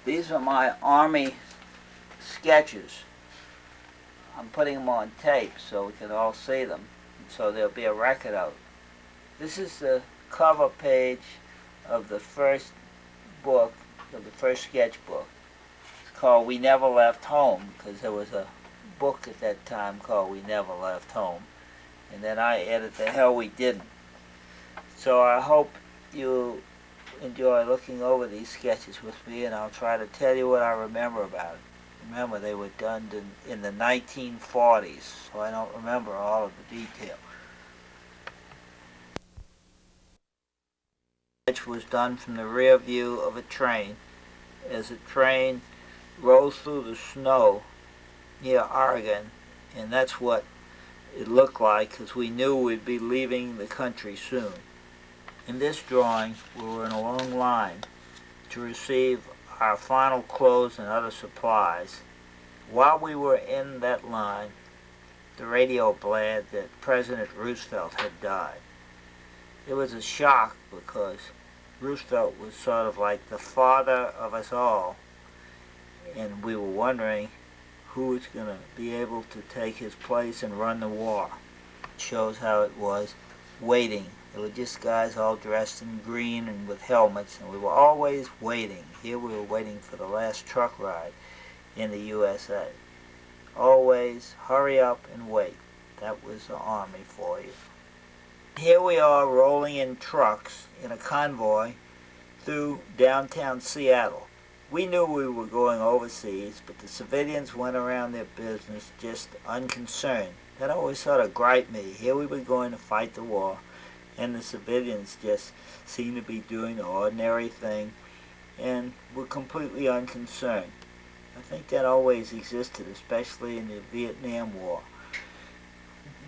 These are my Army sketches. I'm putting them on tape so we can all see them, so there'll be a record of it. This is the cover page of the first book, of the first sketchbook. It's called We Never Left Home, because there was a book at that time called We Never Left Home. And then I added The Hell We Didn't. So I hope you enjoy looking over these sketches with me, and I'll try to tell you what I remember about it. Remember, they were done in the 1940s, so I don't remember all of the detail. Sketch was done from the rear view of a train as the train rolls through the snow near Oregon, and that's what it looked like because we knew we'd be leaving the country soon. In this drawing, we were in a long line to receive our final clothes and other supplies. While we were in that line, the radio blared that President Roosevelt had died. It was a shock because Roosevelt was sort of like the father of us all, and we were wondering who was going to be able to take his place and run the war. It shows how it was waiting. There were just guys all dressed in green and with helmets, and we were always waiting. Here we were waiting for the last truck ride in the USA. Always hurry up and wait. That was the Army for you. Here we are rolling in trucks in a convoy through downtown Seattle. We knew we were going overseas, but the civilians went around their business just unconcerned. That always sort of griped me. Here we were going to fight the war, and the civilians just seemed to be doing the ordinary thing and were completely unconcerned. I think that always existed, especially in the Vietnam War,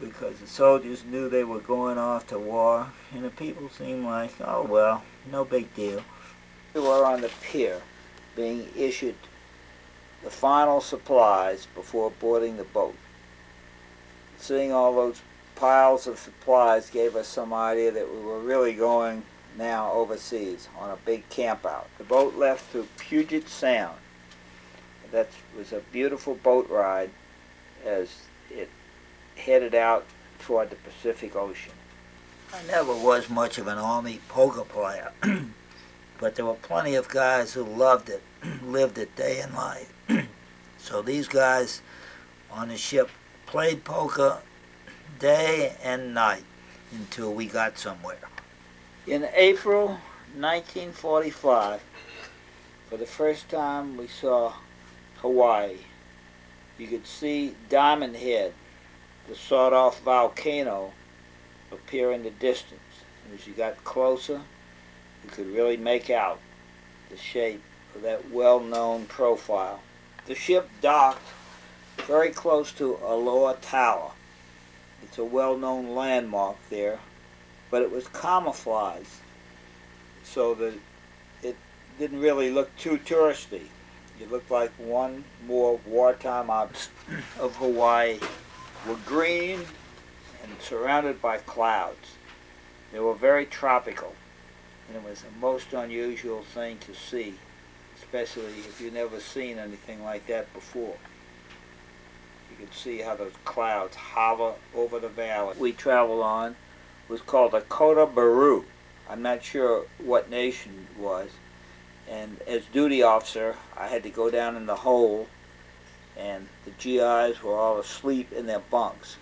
because the soldiers knew they were going off to war, and the people seemed like, oh well, no big deal. We were on the pier being issued the final supplies before boarding the boat. Seeing all those piles of supplies gave us some idea that we were really going now overseas on a big campout. The boat left through Puget Sound. That was a beautiful boat ride as it headed out toward the Pacific Ocean. I never was much of an Army poker player, but there were plenty of guys who loved it, lived it day and night. So these guys on the ship played poker day and night until we got somewhere. In April 1945, for the first time we saw Hawaii. You could see Diamond Head, the sawed-off volcano, appear in the distance. And as you got closer, you could really make out the shape of that well-known profile. The ship docked very close to Aloha Tower. It's a well-known landmark there, but it was camouflaged so that it didn't really look too touristy. It looked like one more wartime object of Hawaii. Were green and surrounded by clouds. They were very tropical, and it was a most unusual thing to see, especially if you've never seen anything like that before. You could see how those clouds hover over the valley we traveled on was called the Kota Baru. I'm not sure what nation it was. And as duty officer, I had to go down in the hold, and the GIs were all asleep in their bunks.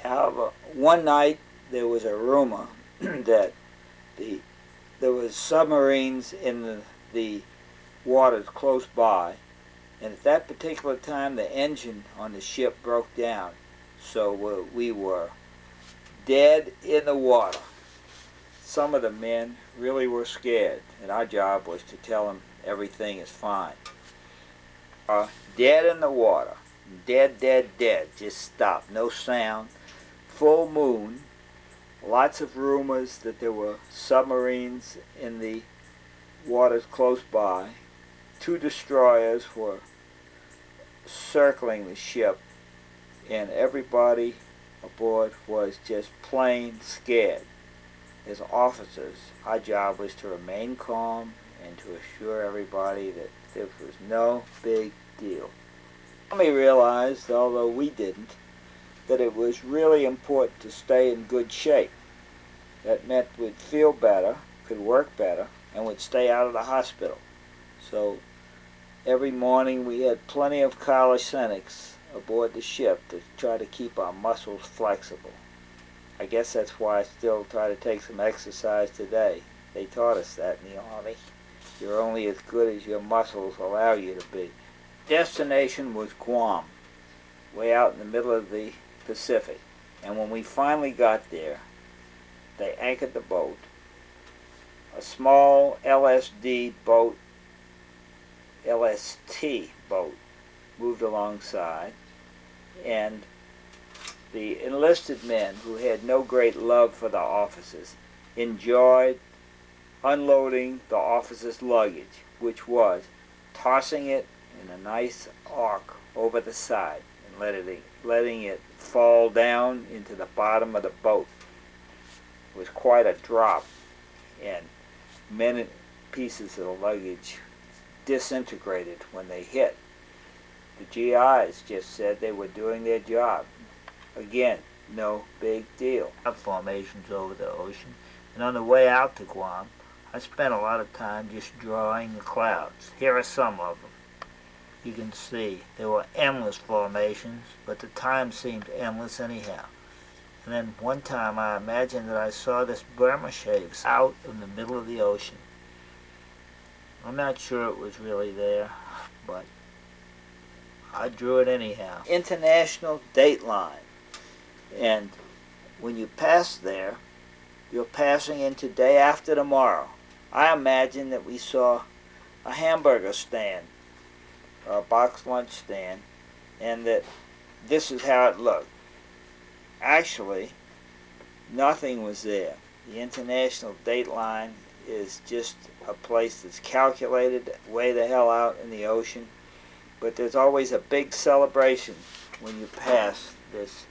However, one night there was a rumor that there was submarines in the waters close by, and at that particular time the engine on the ship broke down, so we were dead in the water. Some of the men really were scared, and our job was to tell them everything is fine. Dead in the water. Dead, dead, dead. Just stopped. No sound. Full moon. Lots of rumors that there were submarines in the waters close by. 2 destroyers were circling the ship, and everybody aboard was just plain scared. As officers, our job was to remain calm and to assure everybody that This was no big deal. We realized, although we didn't, that it was really important to stay in good shape. That meant we'd feel better, could work better, and would stay out of the hospital. So every morning we had plenty of calisthenics aboard the ship to try to keep our muscles flexible. I guess that's why I still try to take some exercise today. They taught us that in the Army. You're only as good as your muscles allow you to be. Destination was Guam, way out in the middle of the Pacific. And when we finally got there, they anchored the boat. A small LST boat moved alongside, and the enlisted men, who had no great love for the officers, enjoyed unloading the officers' luggage, which was tossing it in a nice arc over the side and letting it fall down into the bottom of the boat. It was quite a drop, and many pieces of the luggage disintegrated when they hit. The GIs just said they were doing their job. Again, no big deal. Formations over the ocean, and on the way out to Guam, I spent a lot of time just drawing the clouds. Here are some of them. You can see there were endless formations, but the time seemed endless anyhow. And then one time I imagined that I saw this Burma shapes out in the middle of the ocean. I'm not sure it was really there, but I drew it anyhow. International date line. And when you pass there, you're passing into day after tomorrow. I imagine that we saw a hamburger stand, or a box lunch stand, and that this is how it looked. Actually, nothing was there. The international date line is just a place that's calculated way the hell out in the ocean, but there's always a big celebration when you pass this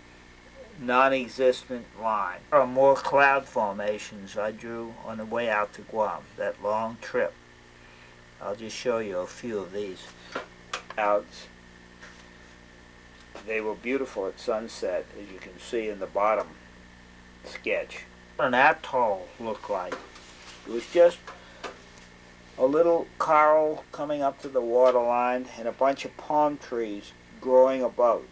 non-existent line. There are more cloud formations I drew on the way out to Guam, that long trip. I'll just show you a few of these clouds. They were beautiful at sunset, as you can see in the bottom sketch. What an atoll looked like. It was just a little coral coming up to the waterline and a bunch of palm trees growing above.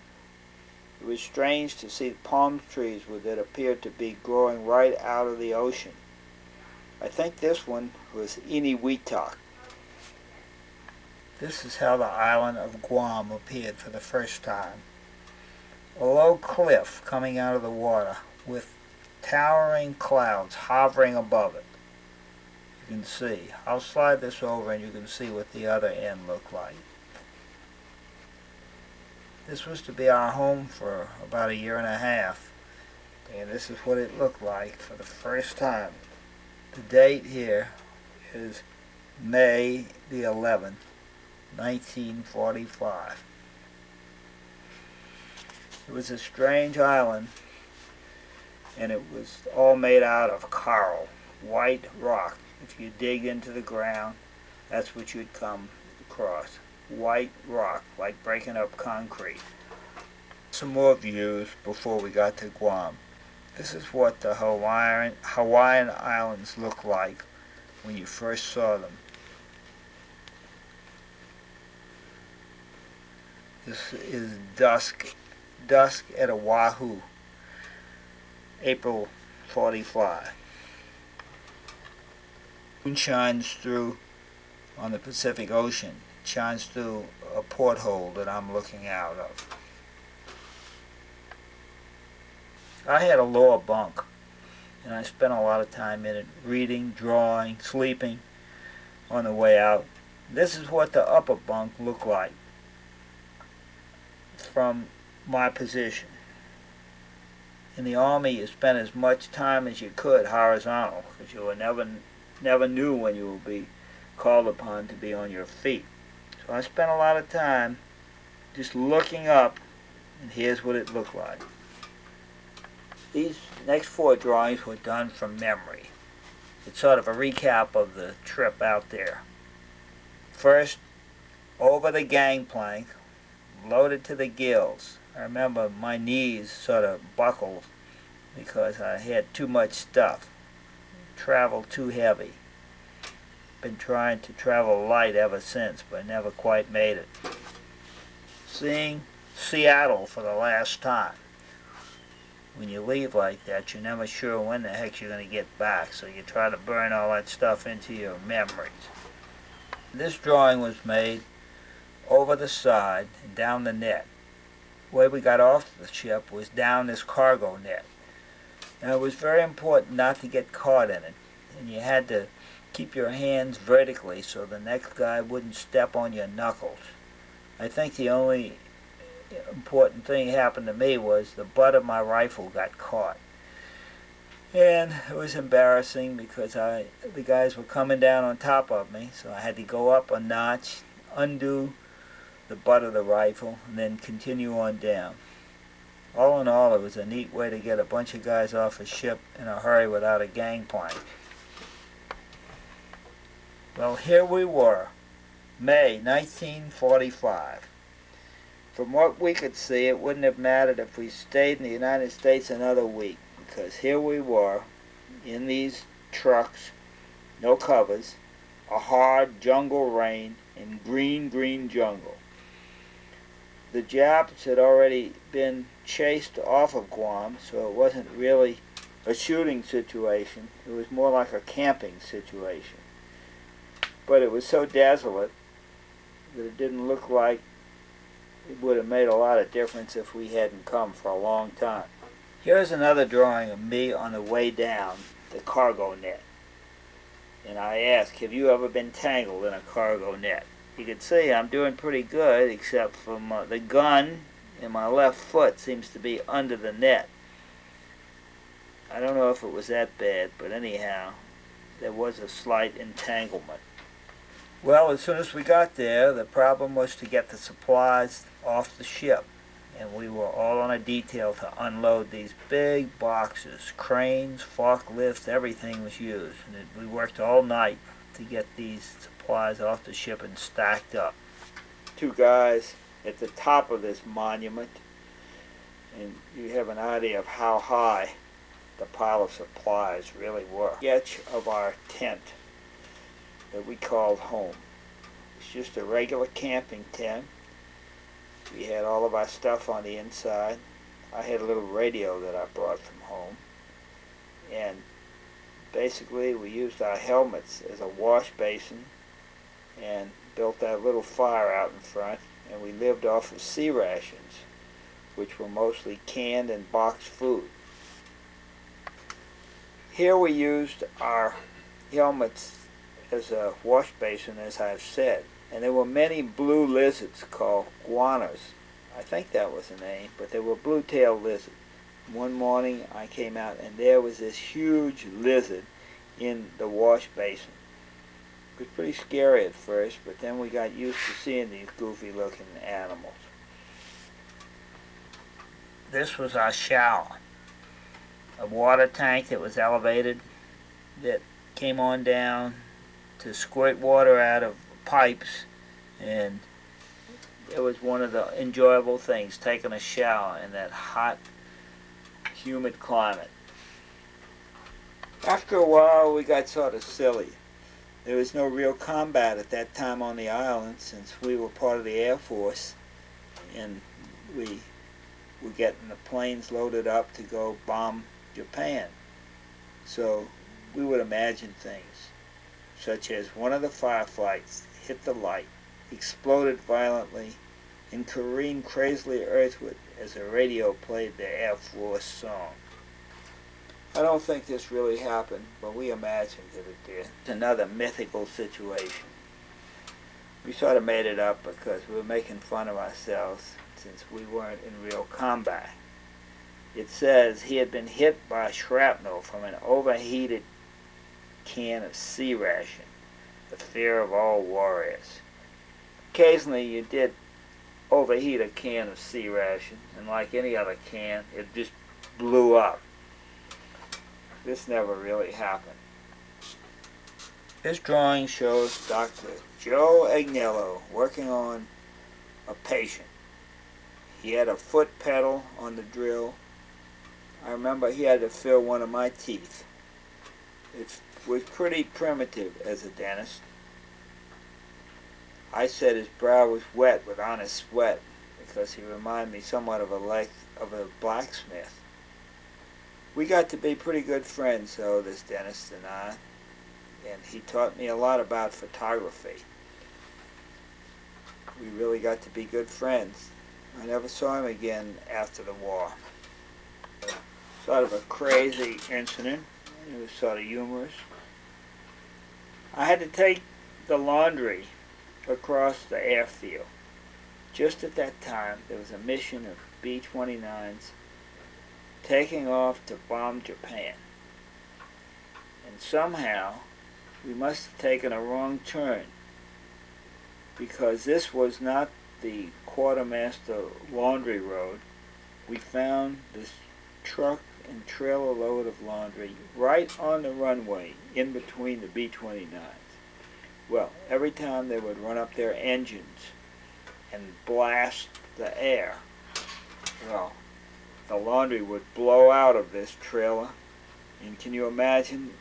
It was strange to see palm trees that appeared to be growing right out of the ocean. I think this one was Inuitak. This is how the island of Guam appeared for the first time. A low cliff coming out of the water with towering clouds hovering above it. You can see. I'll slide this over and you can see what the other end looked like. This was to be our home for about 1.5 years, and this is what it looked like for the first time. The date here is May the 11th, 1945. It was a strange island, and it was all made out of coral, white rock. If you dig into the ground, that's what you'd come across. White rock, like breaking up concrete. Some more views before we got to Guam. This is what the Hawaiian Islands look like when you first saw them. This is dusk at Oahu, April 45. Moon shines through on the Pacific Ocean. Shines through a porthole that I'm looking out of. I had a lower bunk, and I spent a lot of time in it, reading, drawing, sleeping on the way out. This is what the upper bunk looked like from my position. In the Army, you spent as much time as you could horizontal, because you were never knew when you would be called upon to be on your feet. So I spent a lot of time just looking up, and here's what it looked like. These next 4 drawings were done from memory. It's sort of a recap of the trip out there. First, over the gangplank, loaded to the gills. I remember my knees sort of buckled because I had too much stuff. Traveled too heavy. Been trying to travel light ever since, but never quite made it. Seeing Seattle for the last time. When you leave like that, you're never sure when the heck you're going to get back, so you try to burn all that stuff into your memories. This drawing was made over the side and down the net. The way we got off the ship was down this cargo net. Now, it was very important not to get caught in it, and you had to keep your hands vertically so the next guy wouldn't step on your knuckles. I think the only important thing happened to me was the butt of my rifle got caught. And it was embarrassing because the guys were coming down on top of me, so I had to go up a notch, undo the butt of the rifle, and then continue on down. All in all, it was a neat way to get a bunch of guys off a ship in a hurry without a gangplank. Well, here we were, May 1945. From what we could see, it wouldn't have mattered if we stayed in the United States another week, because here we were, in these trucks, no covers, a hard jungle rain, and green jungle. The Japs had already been chased off of Guam, so it wasn't really a shooting situation. It was more like a camping situation. But it was so desolate that it didn't look like it would have made a lot of difference if we hadn't come for a long time. Here's another drawing of me on the way down the cargo net. And I ask, have you ever been tangled in a cargo net? You can see I'm doing pretty good, except for the gun in my left foot seems to be under the net. I don't know if it was that bad, but anyhow, there was a slight entanglement. Well, as soon as we got there, the problem was to get the supplies off the ship. And we were all on a detail to unload these big boxes, cranes, forklifts, everything was used. And we worked all night to get these supplies off the ship and stacked up. Two guys at the top of this monument, and you have an idea of how high the pile of supplies really were. Sketch of our tent that we called home. It's just a regular camping tent. We had all of our stuff on the inside. I had a little radio that I brought from home. And basically we used our helmets as a wash basin and built that little fire out in front, and we lived off of sea rations, which were mostly canned and boxed food. Here we used our helmets as a wash basin, as I've said. And there were many blue lizards called guanas. I think that was the name, but they were blue-tailed lizards. One morning I came out and there was this huge lizard in the wash basin. It was pretty scary at first, but then we got used to seeing these goofy-looking animals. This was our shower. A water tank that was elevated that came on down to squirt water out of pipes, and it was one of the enjoyable things, taking a shower in that hot, humid climate. After a while we got sort of silly. There was no real combat at that time on the island, since we were part of the Air Force, and we were getting the planes loaded up to go bomb Japan. So we would imagine things, such as one of the fireflies hit the light, exploded violently, and careened crazily earthward as the radio played the Air Force song. I don't think this really happened, but we imagined that it did. It's another mythical situation. We sort of made it up because we were making fun of ourselves since we weren't in real combat. It says he had been hit by shrapnel from an overheated can of sea ration, the fear of all warriors. Occasionally you did overheat a can of sea ration, and like any other can, it just blew up. This never really happened. This drawing shows Dr. Joe Agnello working on a patient. He had a foot pedal on the drill. I remember he had to fill one of my teeth. It was pretty primitive as a dentist. I said his brow was wet with honest sweat because he reminded me somewhat of a blacksmith. We got to be pretty good friends, though, this dentist and I, and he taught me a lot about photography. We really got to be good friends. I never saw him again after the war. Sort of a crazy incident. It was sort of humorous. I had to take the laundry across the airfield. Just at that time, there was a mission of B-29s taking off to bomb Japan. And somehow, we must have taken a wrong turn, because this was not the quartermaster laundry road. We found this truck and trailer load of laundry right on the runway in between the B-29s. Well, every time they would run up their engines and blast the air, well, the laundry would blow out of this trailer. And can you imagine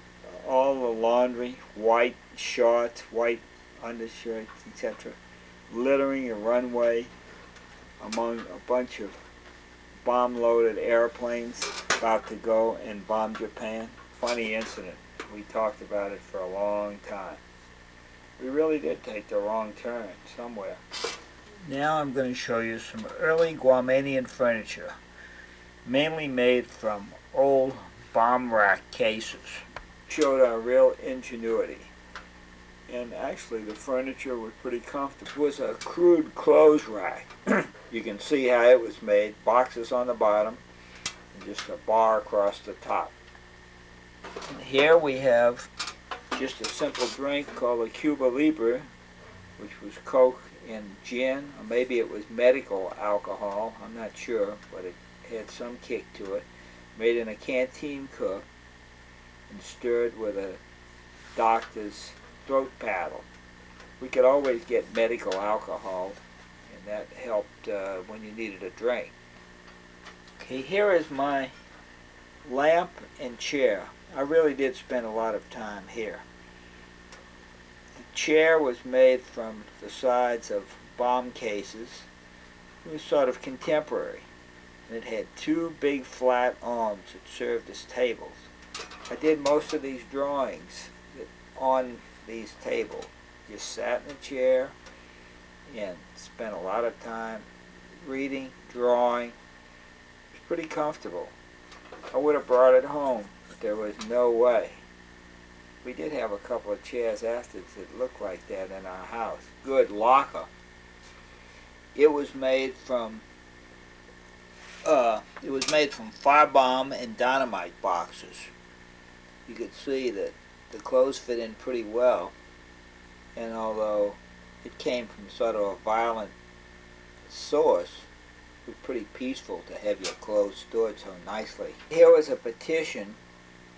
all the laundry, white shorts, white undershirts, etc., littering the runway among a bunch of bomb-loaded airplanes about to go and bomb Japan? Funny incident. We talked about it for a long time. We really did take the wrong turn somewhere. Now I'm going to show you some early Guamanian furniture, mainly made from old bomb rack cases. Showed our real ingenuity. And actually the furniture was pretty comfortable. It was a crude clothes rack. You can see how it was made. Boxes on the bottom and just a bar across the top. And here we have just a simple drink called a Cuba Libre, which was Coke and gin, or maybe it was medical alcohol, I'm not sure, but it had some kick to it. Made in a canteen cup and stirred with a doctor's throat paddle. We could always get medical alcohol, and that helped when you needed a drink. Okay, here is my lamp and chair. I really did spend a lot of time here. The chair was made from the sides of bomb cases. It was sort of contemporary, and it had two big flat arms that served as tables. I did most of these drawings on these tables. Just sat in a chair and spent a lot of time reading, drawing. It was pretty comfortable. I would have brought it home, but there was no way. We did have a couple of chairs afterwards that looked like that in our house. Good locker. It was made from firebomb and dynamite boxes. You could see that the clothes fit in pretty well, and although it came from sort of a violent source, it was pretty peaceful to have your clothes stored so nicely. Here was a petition.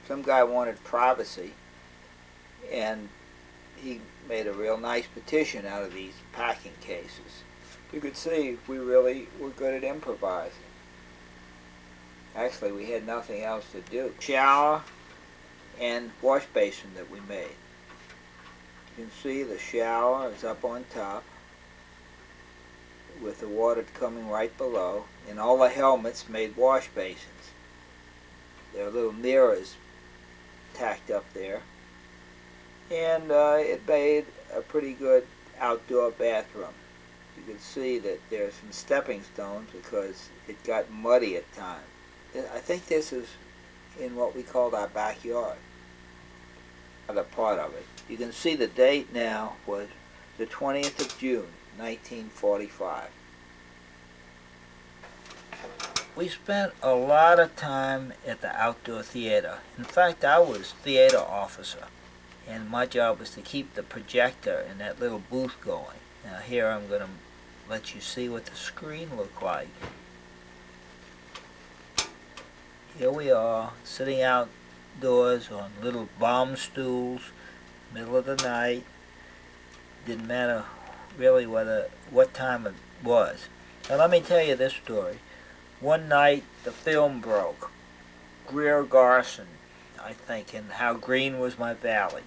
Some guy wanted privacy, and he made a real nice petition out of these packing cases. You could see we really were good at improvising. Actually, we had nothing else to do. Shower and wash basin that we made. You can see the shower is up on top with the water coming right below, and all the helmets made wash basins. There are little mirrors tacked up there, and it made a pretty good outdoor bathroom. You can see that there's some stepping stones because it got muddy at times. I think this is in what we called our backyard. Other part of it. You can see the date now was the 20th of June, 1945. We spent a lot of time at the outdoor theater. In fact, I was theater officer, and my job was to keep the projector in that little booth going. Now here I'm going to let you see what the screen looked like. Here we are, sitting outdoors on little bomb stools, middle of the night. Didn't matter really what time it was. Now let me tell you this story. One night the film broke. Greer Garson, I think, and How Green Was My Valley.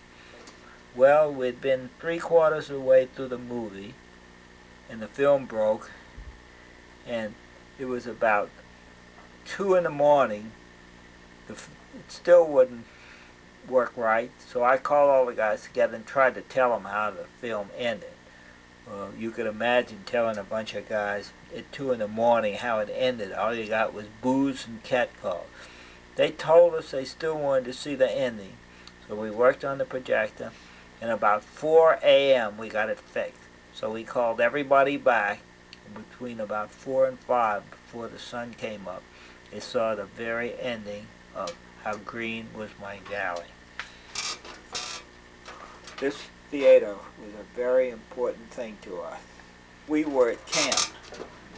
Well, we'd been 3/4 of the way through the movie, and the film broke, and it was about 2 in the morning. It still wouldn't work right, so I called all the guys together and tried to tell them how the film ended. Well, you could imagine telling a bunch of guys at 2 in the morning how it ended. All you got was booze and catcalls. They told us they still wanted to see the ending, so we worked on the projector, and about 4 a.m. we got it fixed. So we called everybody back, and between about 4 and 5, before the sun came up, they saw the very ending of How Green Was My Valley. This theater was a very important thing to us. We were at camp.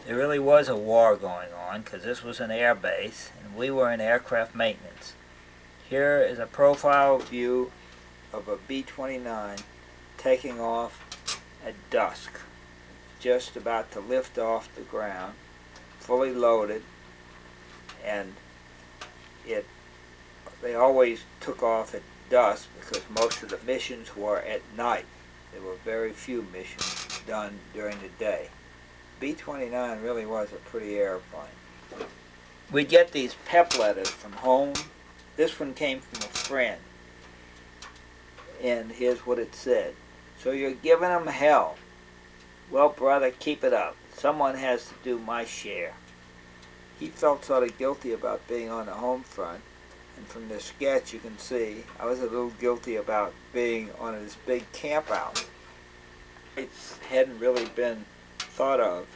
There really was a war going on because this was an air base and we were in aircraft maintenance. Here is a profile view of a B-29 taking off at dusk, just about to lift off the ground, fully loaded, and they always took off at dusk because most of the missions were at night. There were very few missions done during the day. B-29 really was a pretty airplane. We'd get these pep letters from home. This one came from a friend. And here's what it said. So you're giving them hell. Well, brother, keep it up. Someone has to do my share. He felt sort of guilty about being on the home front. And from the sketch you can see I was a little guilty about being on this big camp out. It hadn't really been thought of.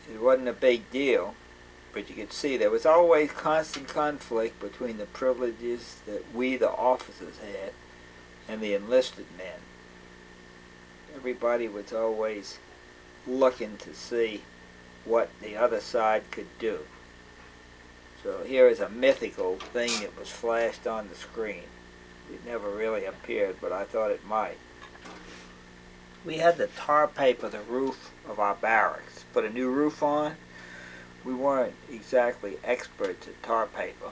It wasn't a big deal, but you could see there was always constant conflict between the privileges that we, the officers, had and the enlisted men. Everybody was always looking to see what the other side could do. So here is a mythical thing that was flashed on the screen. It never really appeared, but I thought it might. We had to tar paper the roof of our barracks, put a new roof on. We weren't exactly experts at tar paper.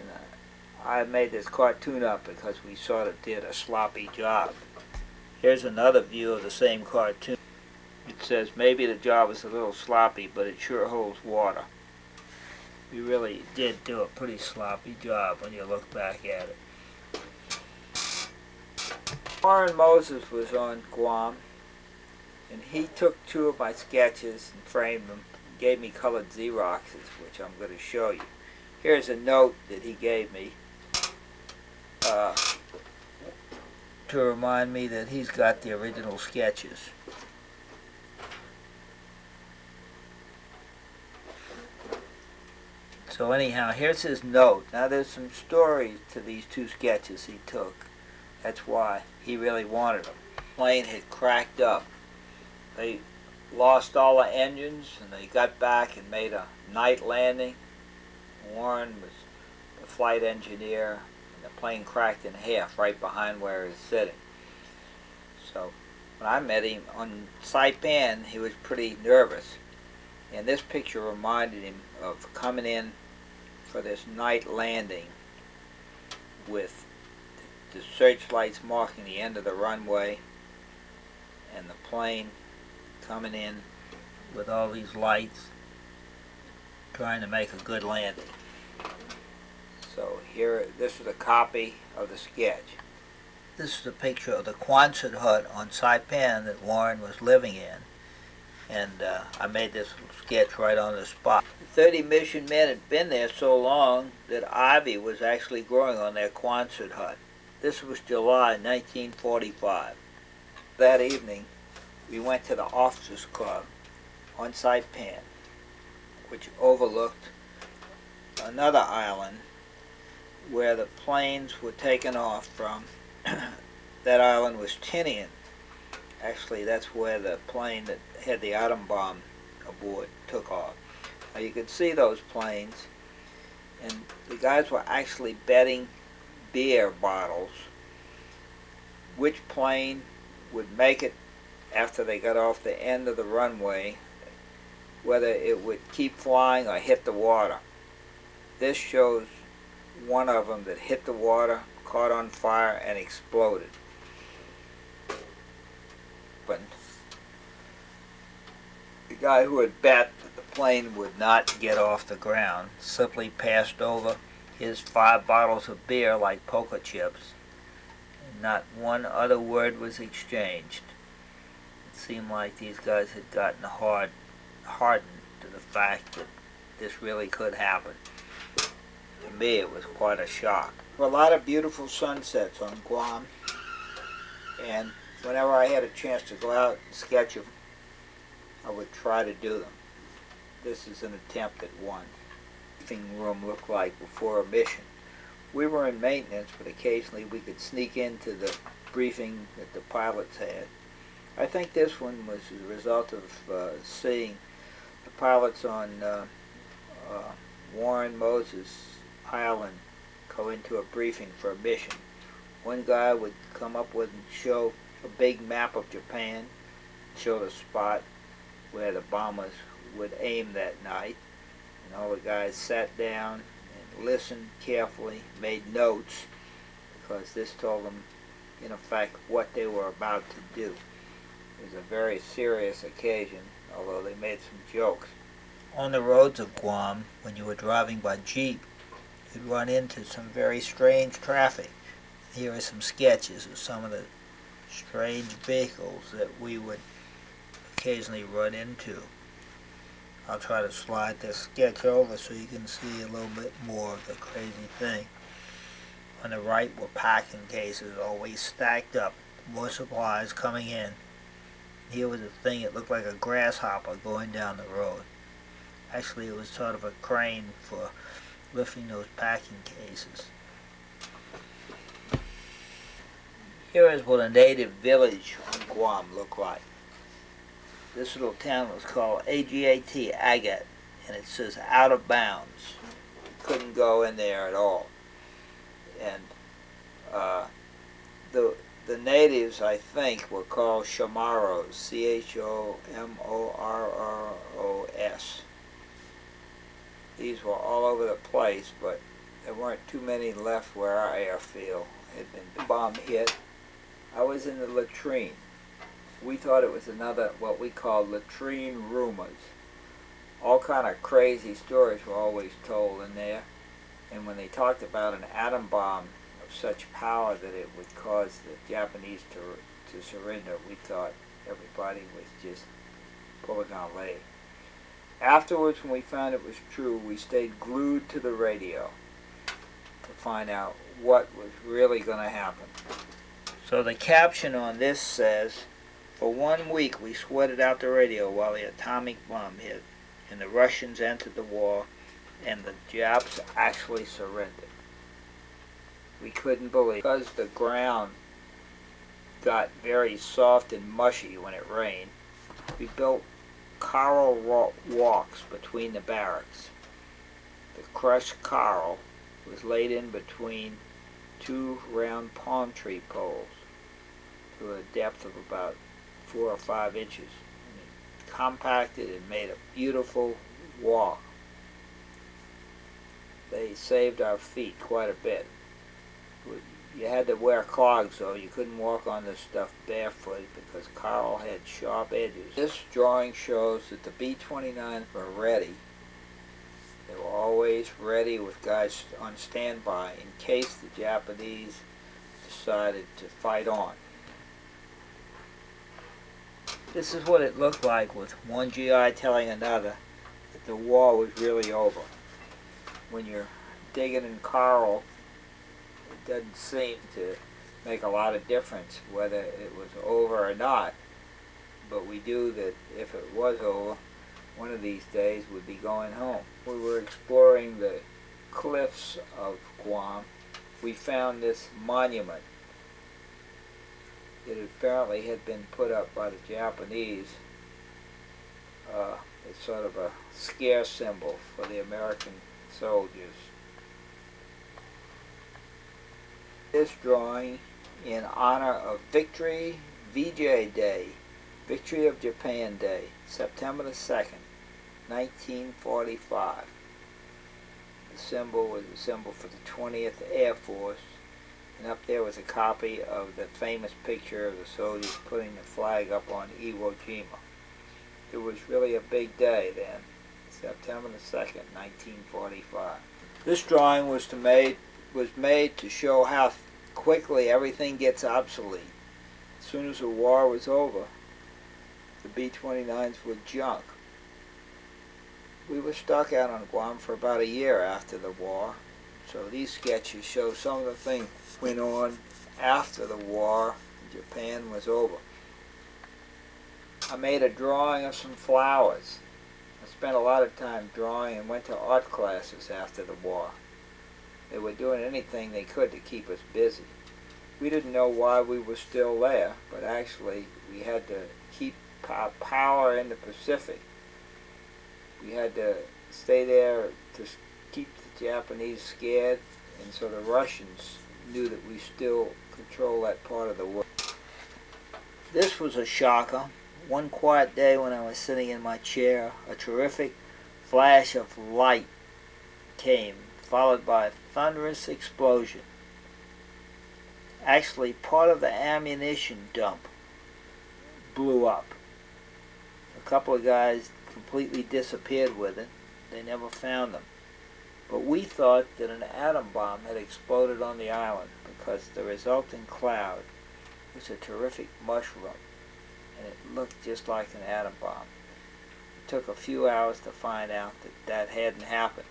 And I made this cartoon up because we sort of did a sloppy job. Here's another view of the same cartoon. It says maybe the job was a little sloppy, but it sure holds water. We really did do a pretty sloppy job when you look back at it. Warren Moses was on Guam, and he took 2 of my sketches and framed them, and gave me colored Xeroxes, which I'm going to show you. Here's a note that he gave me to remind me that he's got the original sketches. So anyhow, here's his note. Now there's some stories to these 2 sketches he took. That's why he really wanted them. The plane had cracked up. They lost all the engines and they got back and made a night landing. Warren was the flight engineer and the plane cracked in half right behind where he was sitting. So when I met him on Saipan, he was pretty nervous. And this picture reminded him of coming in for this night landing with the searchlights marking the end of the runway and the plane coming in with all these lights trying to make a good landing. So here, this is a copy of the sketch. This is a picture of the Quonset hut on Saipan that Warren was living in. And I made this sketch right on the spot. The 30 mission men had been there so long that ivy was actually growing on their Quonset hut. This was July 1945. That evening, we went to the Officers Club on Saipan, which overlooked another island where the planes were taken off from. That island was Tinian. Actually, that's where the plane that had the atom bomb aboard took off. Now you could see those planes, and the guys were actually betting beer bottles which plane would make it after they got off the end of the runway, whether it would keep flying or hit the water. This shows one of them that hit the water, caught on fire, and exploded. But the guy who had bet that the plane would not get off the ground simply passed over his 5 bottles of beer like poker chips, and not one other word was exchanged. It seemed like these guys had gotten hardened to the fact that this really could happen. To me, it was quite a shock. There were a lot of beautiful sunsets on Guam, and whenever I had a chance to go out and sketch them, I would try to do them. This is an attempt at one. The briefing room looked like before a mission. We were in maintenance, but occasionally we could sneak into the briefing that the pilots had. I think this one was the result of seeing the pilots on Warren Moses Island go into a briefing for a mission. One guy would come up with and show a big map of Japan, show the spot where the bombers would aim that night, and all the guys sat down and listened carefully, made notes, because this told them, in effect, what they were about to do. It was a very serious occasion, although they made some jokes. On the roads of Guam, when you were driving by Jeep, you'd run into some very strange traffic. Here are some sketches of some of the strange vehicles that we would occasionally run into. I'll try to slide this sketch over so you can see a little bit more of the crazy thing. On the right were packing cases, always stacked up, more supplies coming in. Here was a thing that looked like a grasshopper going down the road. Actually, it was sort of a crane for lifting those packing cases. Here is what a native village on Guam looked like. This little town was called Agat, Agat, and it says out of bounds. You couldn't go in there at all. And the natives, I think, were called Chamorros, Chomorros. These were all over the place, but there weren't too many left where our airfield had been bomb hit. I was in the latrine. We thought it was another, what we called latrine rumors. All kind of crazy stories were always told in there. And when they talked about an atom bomb of such power that it would cause the Japanese to surrender, we thought everybody was just pulling our leg. Afterwards, when we found it was true, we stayed glued to the radio to find out what was really going to happen. So the caption on this says, "For 1 week we sweated out the radio while the atomic bomb hit, and the Russians entered the war, and the Japs actually surrendered." We couldn't believe it. Because the ground got very soft and mushy when it rained, we built coral walks between the barracks. The crushed coral was laid in between 2 round palm tree poles to a depth of about 4 or 5 inches. And compacted and made a beautiful walk. They saved our feet quite a bit. You had to wear clogs, though. You couldn't walk on this stuff barefoot because coral had sharp edges. This drawing shows that the B-29s were ready. They were always ready with guys on standby in case the Japanese decided to fight on. This is what it looked like, with one GI telling another that the war was really over. When you're digging in coral, it doesn't seem to make a lot of difference whether it was over or not, but we knew that if it was over, one of these days we'd be going home. We were exploring the cliffs of Guam. We found this monument. It apparently had been put up by the Japanese. It's sort of a scare symbol for the American soldiers. This drawing, in honor of victory, VJ Day, Victory of Japan Day, September the 2nd, 1945. The symbol was a symbol for the 20th Air Force, and up there was a copy of the famous picture of the soldiers putting the flag up on Iwo Jima. It was really a big day then, September the 2nd, 1945. This drawing was made to show how quickly everything gets obsolete. As soon as the war was over, the B-29s were junk. We were stuck out on Guam for about a year after the war, so these sketches show some of the things that went on after the war. Japan was over. I made a drawing of some flowers. I spent a lot of time drawing and went to art classes after the war. They were doing anything they could to keep us busy. We didn't know why we were still there, but actually we had to keep our power in the Pacific. We had to stay there to keep the Japanese scared, and so the Russians knew that we still control that part of the world. This was a shocker. One quiet day when I was sitting in my chair, a terrific flash of light came, followed by a thunderous explosion. Actually, part of the ammunition dump blew up. A couple of guys completely disappeared with it. They never found them. But we thought that an atom bomb had exploded on the island because the resulting cloud was a terrific mushroom, and it looked just like an atom bomb. It took a few hours to find out that that hadn't happened,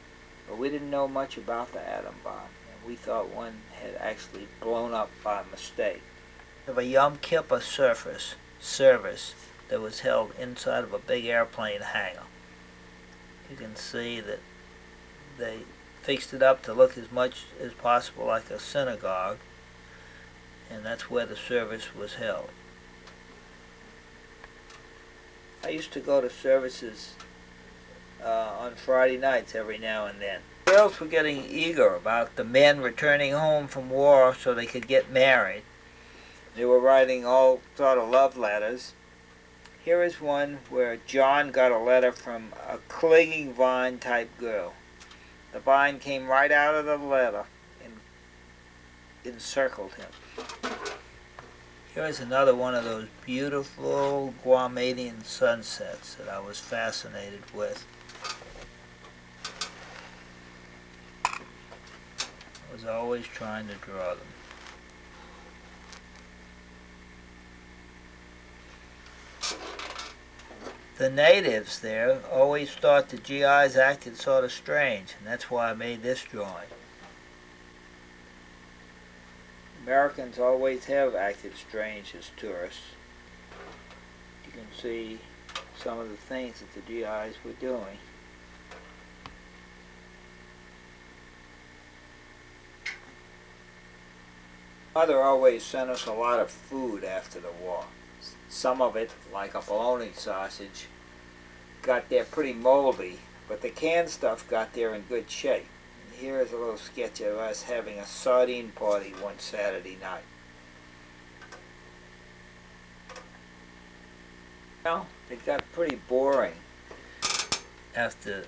but we didn't know much about the atom bomb, and we thought one had actually blown up by mistake. Of a Yom Kippur service that was held inside of a big airplane hangar. You can see that they fixed it up to look as much as possible like a synagogue, and that's where the service was held. I used to go to services on Friday nights every now and then. Girls were getting eager about the men returning home from war so they could get married. They were writing all sort of love letters. Here is one where John got a letter from a clinging vine type girl. The vine came right out of the letter and encircled him. Here is another one of those beautiful Guamanian sunsets that I was fascinated with. I was always trying to draw them. The natives there always thought the GIs acted sort of strange, and that's why I made this drawing. Americans always have acted strange as tourists. You can see some of the things that the GIs were doing. Mother always sent us a lot of food after the war. Some of it, like a bologna sausage, got there pretty moldy, but the canned stuff got there in good shape. And here is a little sketch of us having a sardine party one Saturday night. Well, it got pretty boring after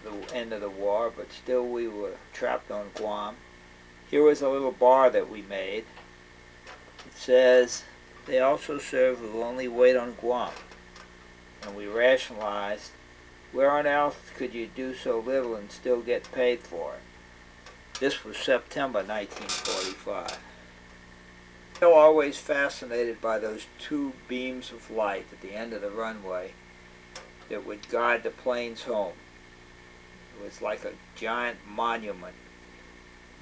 the end of the war, but still we were trapped on Guam. Here was a little bar that we made. It says, "They also serve who only wait on Guam." And we rationalized, where on earth could you do so little and still get paid for it? This was September 1945. Still always fascinated by those two beams of light at the end of the runway that would guide the planes home. It was like a giant monument.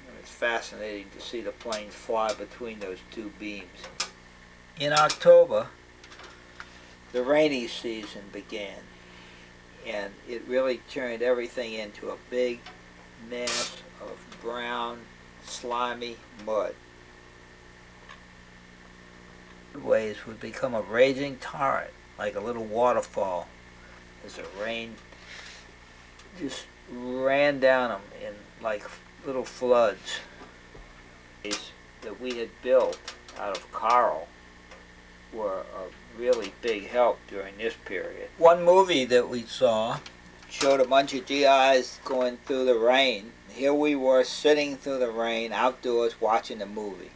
It was fascinating to see the planes fly between those two beams. In October, the rainy season began, and it really turned everything into a big mass of brown, slimy mud. Waves would become a raging torrent, like a little waterfall, as the rain just ran down them in like little floods that we had built out of coral. were a really big help during this period. One movie that we saw showed a bunch of GIs going through the rain. Here we were sitting through the rain outdoors watching the movie.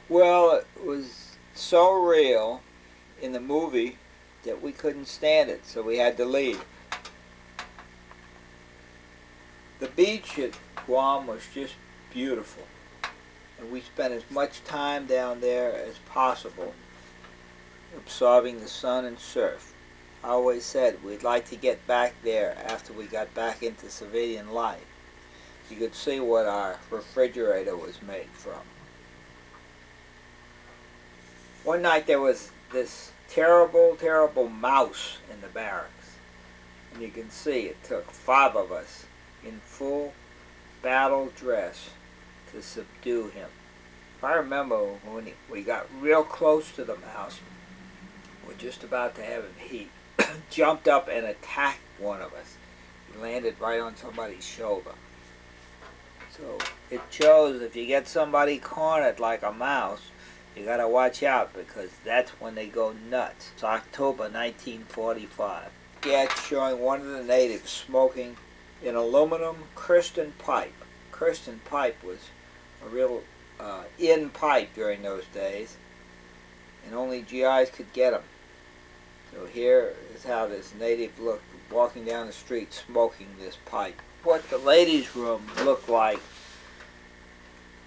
Well, it was so real in the movie that we couldn't stand it, so we had to leave. The beach at Guam was just beautiful, and we spent as much time down there as possible absorbing the sun and surf. I always said we'd like to get back there after we got back into civilian life. You could see what our refrigerator was made from. One night there was this terrible, terrible mouse in the barracks. And you can see it took 5 of us in full battle dress to subdue him. I remember when we got real close to the mouse, we're just about to have him, he jumped up and attacked one of us. He landed right on somebody's shoulder. So it shows if you get somebody cornered like a mouse, you gotta watch out, because that's when they go nuts. It's October 1945. Sketch showing one of the natives smoking an aluminum Kirsten pipe. Kirsten pipe was a real in pipe during those days, and only GIs could get them. So here is how this native looked walking down the street smoking this pipe. What the ladies' room looked like,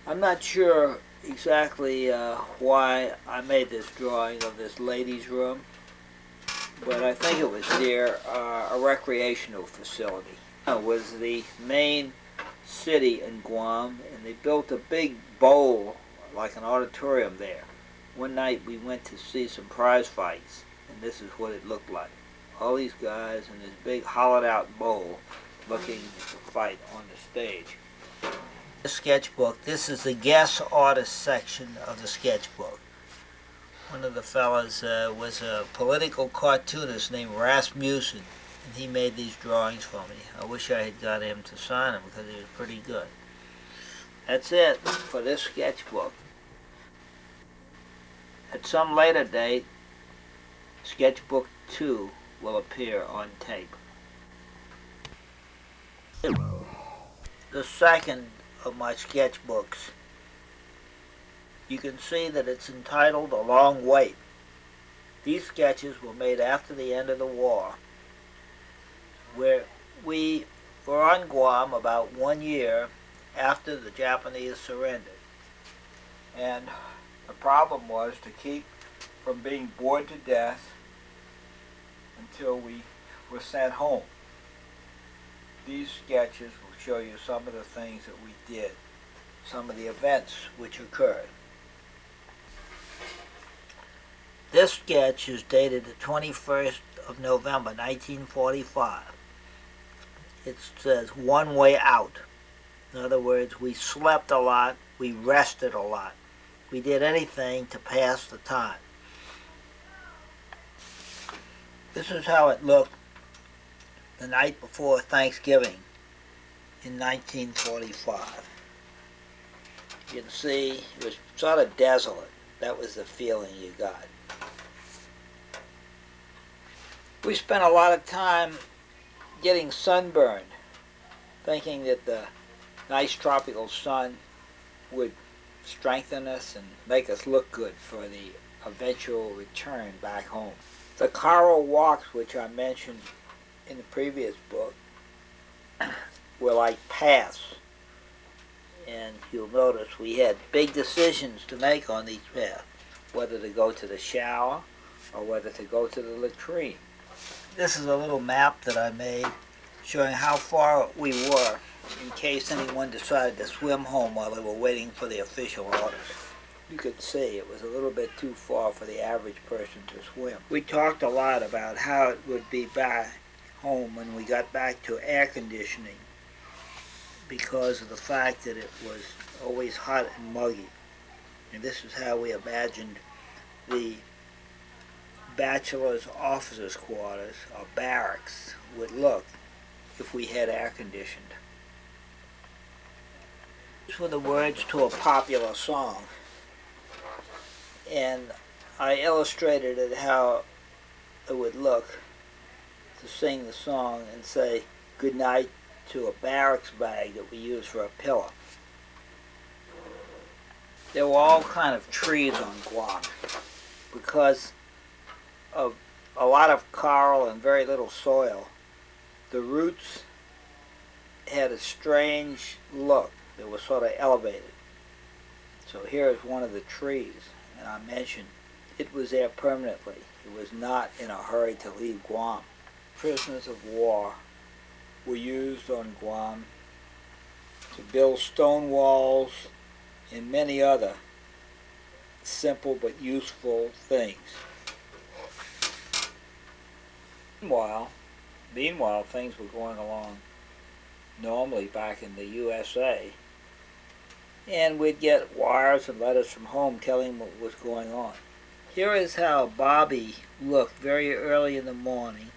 I'm not sure exactly why I made this drawing of this ladies' room, but I think it was near a recreational facility. It was the main city in Guam, and they built a big bowl like an auditorium there. One night we went to see some prize fights, and this is what it looked like. All these guys in this big hollowed out bowl looking to fight on the stage. The sketchbook, this is the guest artist section of the sketchbook. One of the fellas was a political cartoonist named Rasmussen, and he made these drawings for me. I wish I had got him to sign them because he was pretty good. That's it for this sketchbook. At some later date, Sketchbook 2 will appear on tape. The second of my sketchbooks, you can see that it's entitled A Long Wait. These sketches were made after the end of the war, where we were on Guam about 1 year after the Japanese surrendered. And the problem was to keep from being bored to death until we were sent home. These sketches will show you some of the things that we did, some of the events which occurred. This sketch is dated the 21st of November 1945. It says one way out. In other words, we slept a lot, we rested a lot. We did anything to pass the time. This is how it looked the night before Thanksgiving in 1945. You can see it was sort of desolate. That was the feeling you got. We spent a lot of time getting sunburned, thinking that the nice tropical sun would strengthen us and make us look good for the eventual return back home. The coral walks, which I mentioned in the previous book, were like paths. And you'll notice we had big decisions to make on these paths, whether to go to the shower or whether to go to the latrine. This is a little map that I made showing how far we were in case anyone decided to swim home while they were waiting for the official orders. You could see it was a little bit too far for the average person to swim. We talked a lot about how it would be back home when we got back to air conditioning because of the fact that it was always hot and muggy. And this is how we imagined the bachelor's officers' quarters, or barracks, would look if we had air conditioned. These were the words to a popular song. And I illustrated it how it would look to sing the song and say good night to a barracks bag that we use for a pillow. There were all kind of trees on Guam because of a lot of coral and very little soil. The roots had a strange look. They were sort of elevated. So here is one of the trees, and I mentioned it was there permanently. It was not in a hurry to leave Guam. Prisoners of war were used on Guam to build stone walls and many other simple but useful things. Meanwhile, things were going along normally back in the USA, and we'd get wires and letters from home telling what was going on. Here is how Bobby looked very early in the morning,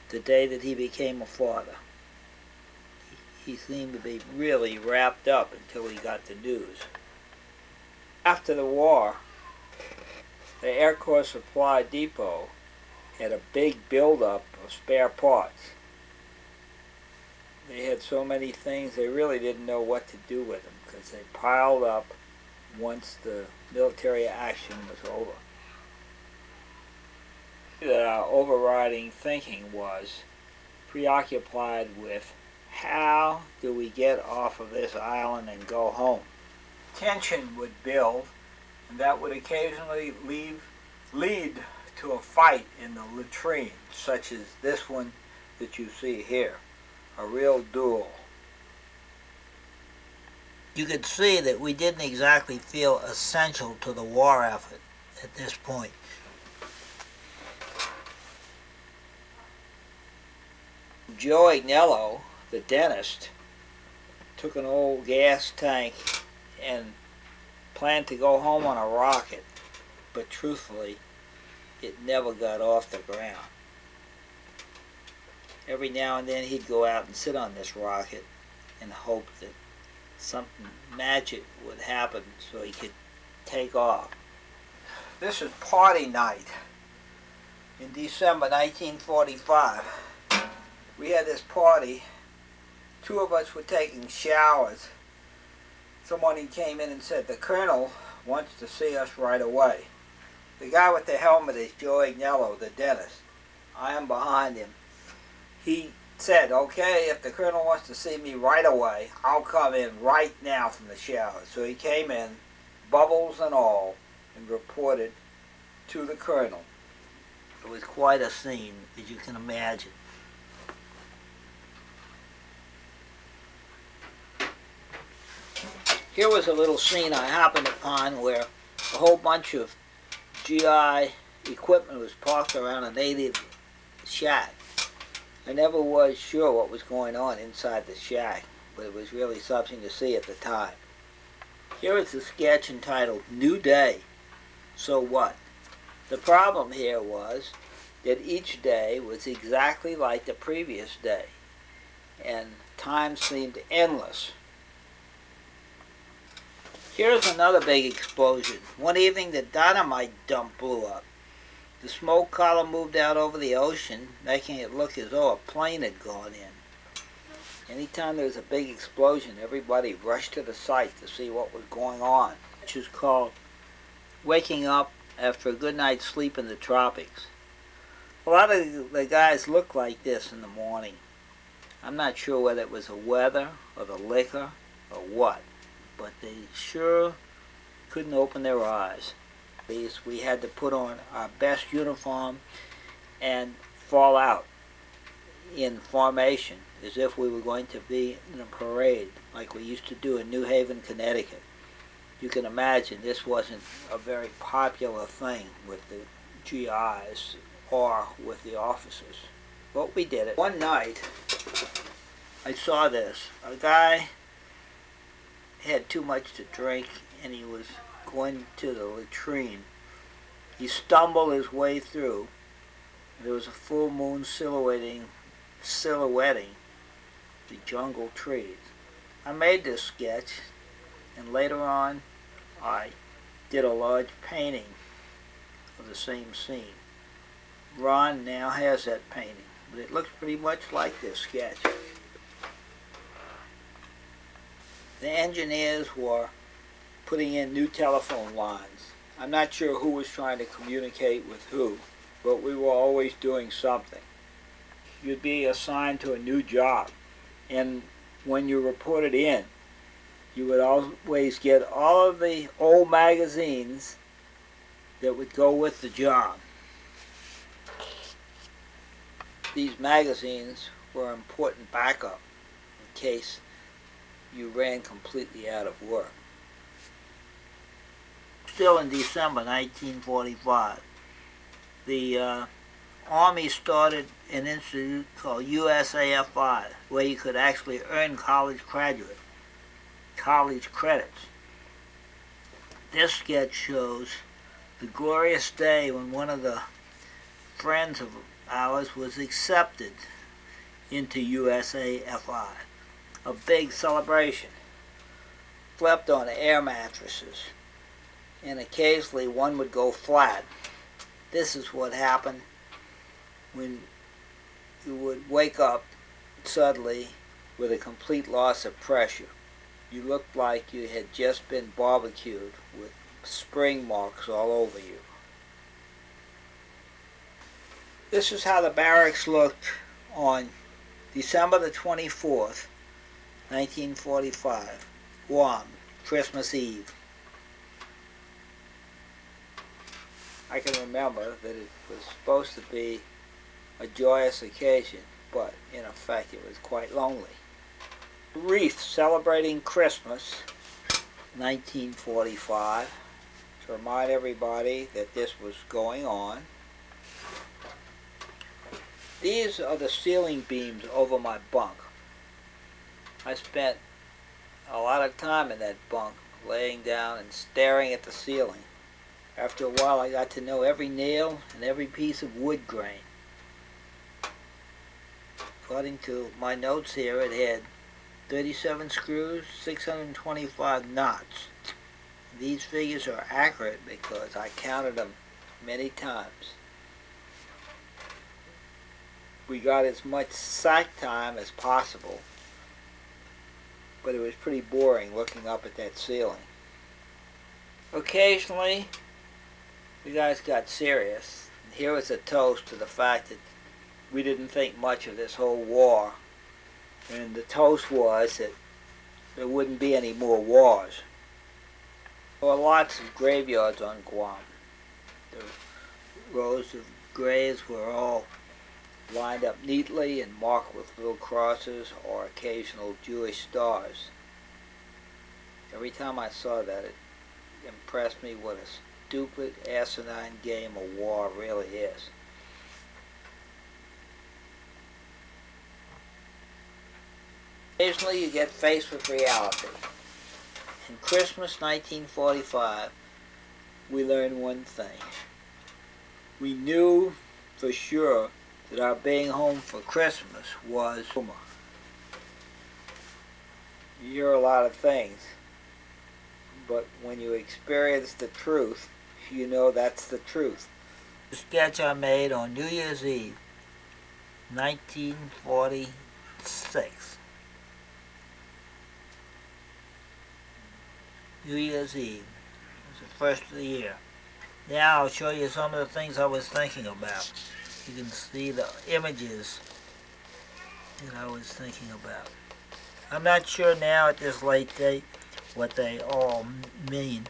the day that he became a father. He seemed to be really wrapped up until he got the news. After the war, the Air Corps Supply Depot had a big buildup of spare parts. They had so many things they really didn't know what to do with them because they piled up once the military action was over. That our overriding thinking was preoccupied with how do we get off of this island and go home. Tension would build, and that would occasionally lead to a fight in the latrine, such as this one that you see here, a real duel. You could see that we didn't exactly feel essential to the war effort at this point. Joe Agnello, the dentist, took an old gas tank and planned to go home on a rocket, but truthfully, it never got off the ground. Every now and then he'd go out and sit on this rocket and hope that something magic would happen so he could take off. This is party night in December 1945. We had this party. Two of us were taking showers. Someone came in and said, "The colonel wants to see us right away." The guy with the helmet is Joe Agnello, the dentist. I am behind him. He said, "Okay, if the colonel wants to see me right away, I'll come in right now from the shower." So he came in, bubbles and all, and reported to the colonel. It was quite a scene, as you can imagine. Here was a little scene I happened upon where a whole bunch of GI equipment was parked around a native shack. I never was sure what was going on inside the shack, but it was really something to see at the time. Here is a sketch entitled New Day, So What? The problem here was that each day was exactly like the previous day, and time seemed endless. Here's another big explosion. One evening the dynamite dump blew up. The smoke column moved out over the ocean, making it look as though a plane had gone in. Anytime there was a big explosion, everybody rushed to the site to see what was going on, which is called waking up after a good night's sleep in the tropics. A lot of the guys looked like this in the morning. I'm not sure whether it was the weather or the liquor or what, but they sure couldn't open their eyes. We had to put on our best uniform and fall out in formation as if we were going to be in a parade like we used to do in New Haven, Connecticut. You can imagine this wasn't a very popular thing with the GIs or with the officers. But we did it. One night I saw this. A guy had too much to drink and he was going to the latrine. He stumbled his way through. There was a full moon silhouetting the jungle trees. I made this sketch, and later on I did a large painting of the same scene. Ron now has that painting, but it looks pretty much like this sketch. The engineers were putting in new telephone lines. I'm not sure who was trying to communicate with who, but we were always doing something. You'd be assigned to a new job, and when you reported in, you would always get all of the old magazines that would go with the job. These magazines were important backup in case you ran completely out of work. Still in December 1945, the Army started an institute called USAFI, where you could actually earn college credits. This sketch shows the glorious day when one of the friends of ours was accepted into USAFI. A big celebration. Slept on air mattresses, and occasionally one would go flat. This is what happened when you would wake up suddenly with a complete loss of pressure. You looked like you had just been barbecued with spring marks all over you. This is how the barracks looked on December the 24th, 1945, Guam, Christmas Eve. I can remember that it was supposed to be a joyous occasion, but in effect it was quite lonely. Wreath celebrating Christmas, 1945, to remind everybody that this was going on. These are the ceiling beams over my bunk. I spent a lot of time in that bunk, laying down and staring at the ceiling. After a while I got to know every nail and every piece of wood grain. According to my notes here, it had 37 screws, 625 knots. These figures are accurate because I counted them many times. We got as much sight time as possible, but it was pretty boring looking up at that ceiling. Occasionally, you guys got serious. And here was a toast to the fact that we didn't think much of this whole war. And the toast was that there wouldn't be any more wars. There were lots of graveyards on Guam. The rows of graves were all lined up neatly and marked with little crosses or occasional Jewish stars. Every time I saw that, it impressed me what a stupid, asinine game a war really is. Occasionally you get faced with reality. In Christmas 1945, we learned one thing. We knew for sure that our being home for Christmas was humor. You hear a lot of things, but when you experience the truth, you know that's the truth. The sketch I made on New Year's Eve, 1946. New Year's Eve. It was the first of the year. Now I'll show you some of the things I was thinking about. You can see the images that I was thinking about. I'm not sure now at this late date what they all meant,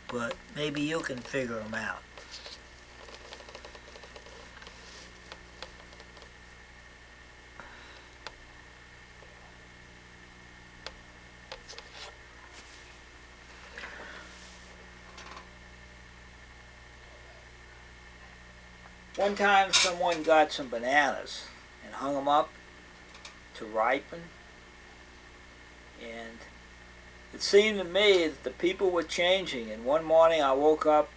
but maybe you can figure them out. One time someone got some bananas and hung them up to ripen, and it seemed to me that the people were changing, and one morning I woke up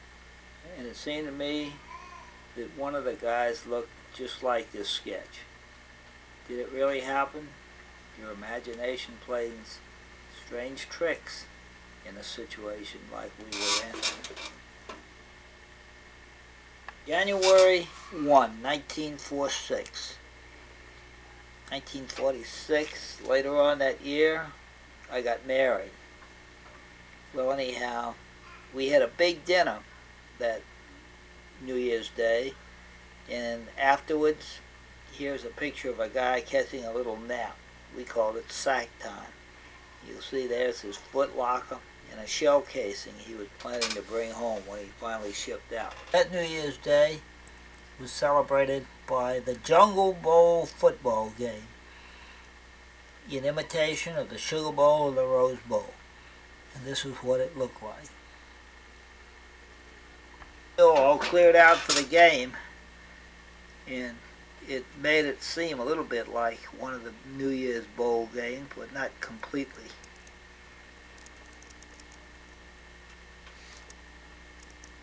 and it seemed to me that one of the guys looked just like this sketch. Did it really happen? Your imagination plays strange tricks. in a situation like we were in. January 1, 1946. 1946, later on that year, I got married. Well, anyhow, we had a big dinner that New Year's Day, and afterwards, here's a picture of a guy catching a little nap. We called it sack time. You'll see there's his foot locker and a shell casing he was planning to bring home when he finally shipped out. That New Year's Day was celebrated by the Jungle Bowl football game, in imitation of the Sugar Bowl or the Rose Bowl. And this is what it looked like. All cleared out for the game, and it made it seem a little bit like one of the New Year's Bowl games, but not completely.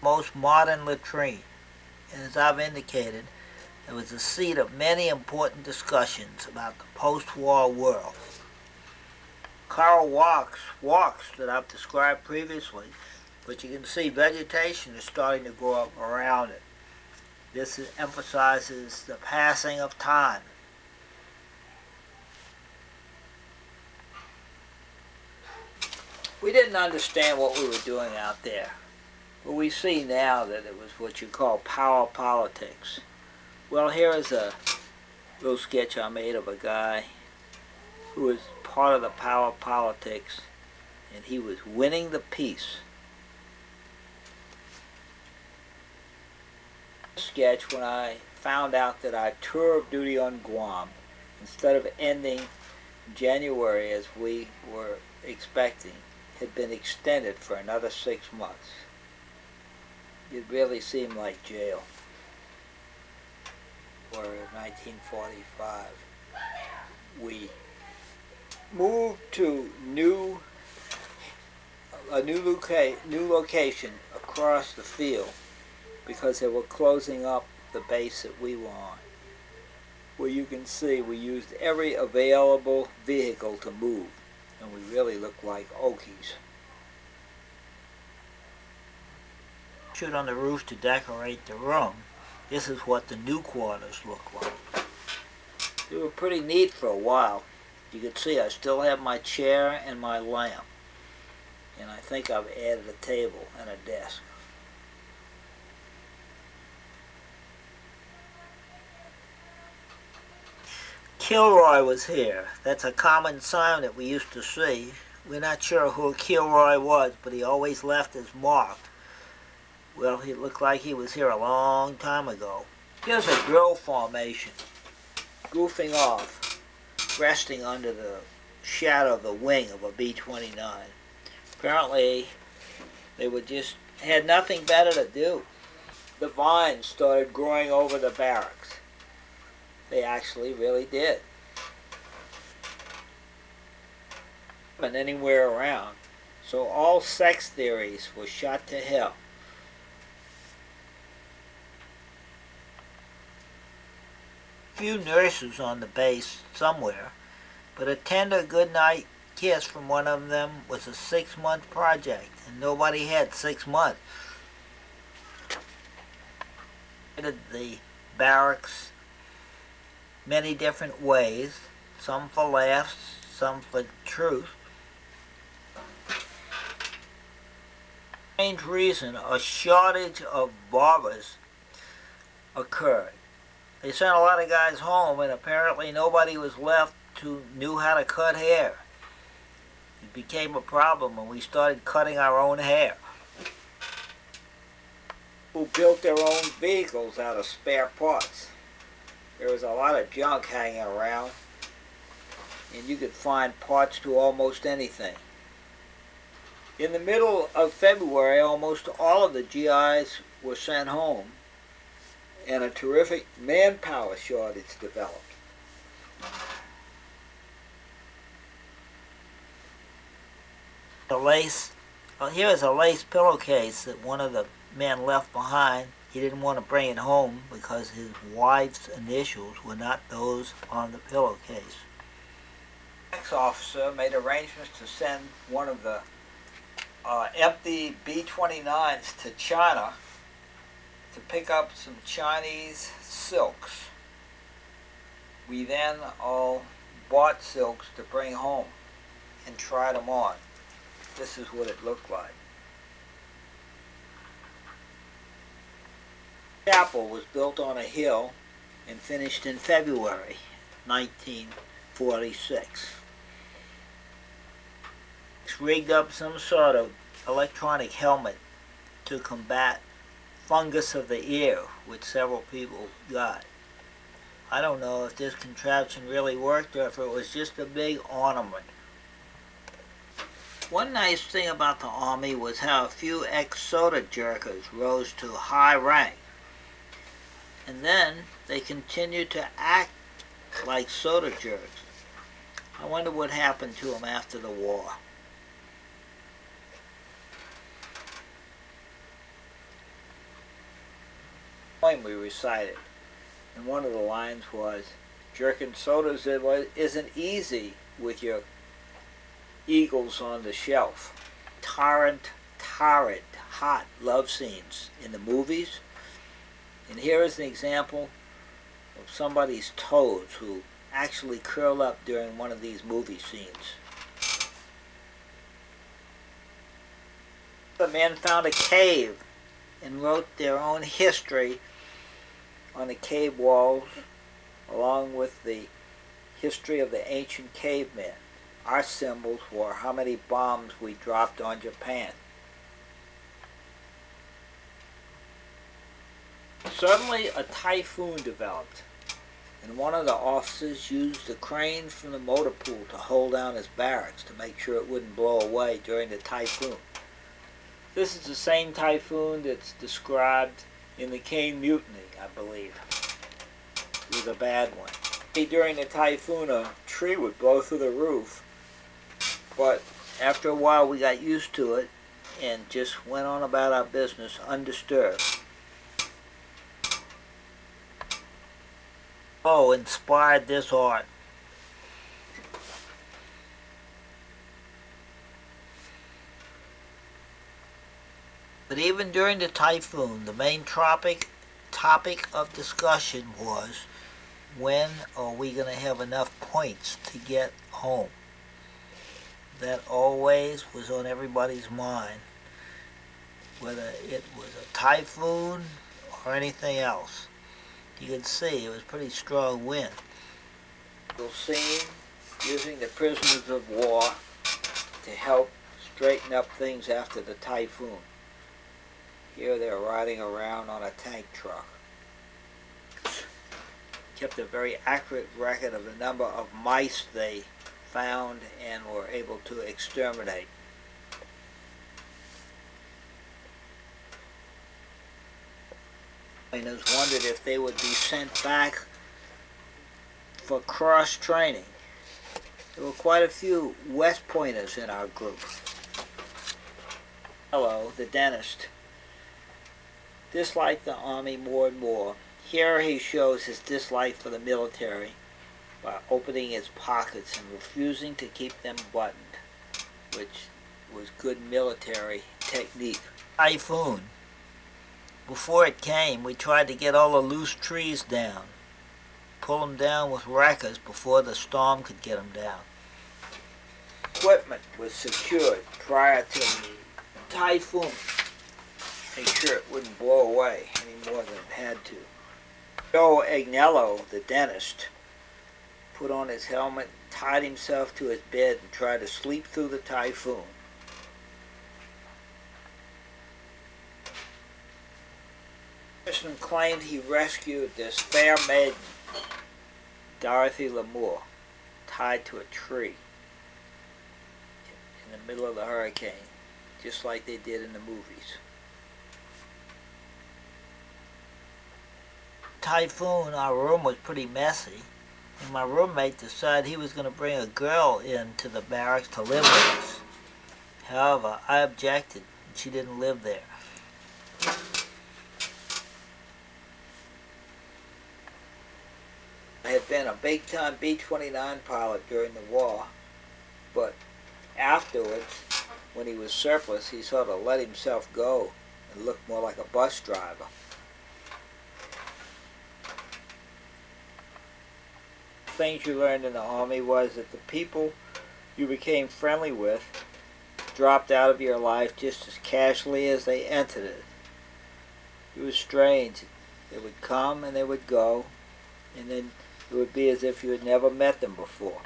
Most modern latrine, and as I've indicated, it was the seat of many important discussions about the post-war world. Coral walks that I've described previously, but you can see vegetation is starting to grow up around it. This emphasizes the passing of time. We didn't understand what we were doing out there, but we see now that it was what you call power politics. Well, here is a little sketch I made of a guy who was part of the power politics, and he was winning the peace. Sketch when I found out that our tour of duty on Guam, instead of ending January as we were expecting, had been extended for another 6 months. It really seemed like jail. Or in 1945, we moved to a new location across the field because they were closing up the base that we were on. Well, you can see we used every available vehicle to move, and we really looked like Okies. Shoot on the roof to decorate the room. This is what the new quarters look like. They were pretty neat for a while. You can see I still have my chair and my lamp, and I think I've added a table and a desk. Kilroy was here. That's a common sign that we used to see. We're not sure who Kilroy was, but he always left his mark. Well, he looked like he was here a long time ago. Here's a drill formation, goofing off, resting under the shadow of the wing of a B-29. Apparently, they had nothing better to do. The vines started growing over the barracks. They actually really did. And anywhere around. So all sex theories were shot to hell. Few nurses on the base somewhere, but a tender goodnight kiss from one of them was a 6-month project, and nobody had 6 months. The barracks many different ways, some for laughs, some for truth. Strange reason, a shortage of barbers occurred. They sent a lot of guys home, and apparently nobody was left who knew how to cut hair. It became a problem when we started cutting our own hair. Who built their own vehicles out of spare parts. There was a lot of junk hanging around, and you could find parts to almost anything. In the middle of February, almost all of the GIs were sent home, and a terrific manpower shortage developed. Here is a lace pillowcase that one of the men left behind. He didn't want to bring it home because his wife's initials were not those on the pillowcase. The ex-officer made arrangements to send one of the empty B-29s to China to pick up some Chinese silks. We then all bought silks to bring home and tried them on. This is what it looked like. The chapel was built on a hill and finished in February 1946. It's rigged up some sort of electronic helmet to combat fungus of the ear, which several people got. I don't know if this contraption really worked or if it was just a big ornament. One nice thing about the Army was how a few ex-soda jerkers rose to high rank. And then they continued to act like soda jerks. I wonder what happened to them after the war. Poem we recited, and one of the lines was, "Jerking sodas isn't easy with your eagles on the shelf." Torrid, hot love scenes in the movies. And here is an example of somebody's toes who actually curl up during one of these movie scenes. The men found a cave and wrote their own history on the cave walls, along with the history of the ancient cavemen. Our symbols were how many bombs we dropped on Japan. Suddenly a typhoon developed, and one of the officers used the cranes from the motor pool to hold down his barracks to make sure it wouldn't blow away during the typhoon. This is the same typhoon that's described in the Cane Mutiny, I believe. It was a bad one. During the typhoon, a tree would blow through the roof, but after a while we got used to it and just went on about our business undisturbed. Oh, inspired this art. But even during the typhoon, the main topic of discussion was, when are we going to have enough points to get home? That always was on everybody's mind, whether it was a typhoon or anything else. You can see it was pretty strong wind. You'll see using the prisoners of war to help straighten up things after the typhoon. Here they're riding around on a tank truck. Kept a very accurate record of the number of mice they found and were able to exterminate. Miners wondered if they would be sent back for cross-training. There were quite a few West Pointers in our group. Hello, the dentist disliked the Army more and more. Here he shows his dislike for the military by opening his pockets and refusing to keep them buttoned, which was good military technique. Typhoon. Before it came, we tried to get all the loose trees down, pull them down with wreckers before the storm could get them down. Equipment was secured prior to the typhoon. Make sure it wouldn't blow away any more than it had to. Joe Agnello, the dentist, put on his helmet, tied himself to his bed, and tried to sleep through the typhoon. Person claimed he rescued this fair maiden, Dorothy Lamour, tied to a tree in the middle of the hurricane, just like they did in the movies. Typhoon, our room was pretty messy, and my roommate decided he was going to bring a girl into the barracks to live with us. However, I objected, and she didn't live there. I had been a big-time B-29 pilot during the war, but afterwards when he was surplus, he sort of let himself go and looked more like a bus driver. Things you learned in the Army was that the people you became friendly with dropped out of your life just as casually as they entered it. It was strange. They would come and they would go, and then it would be as if you had never met them before.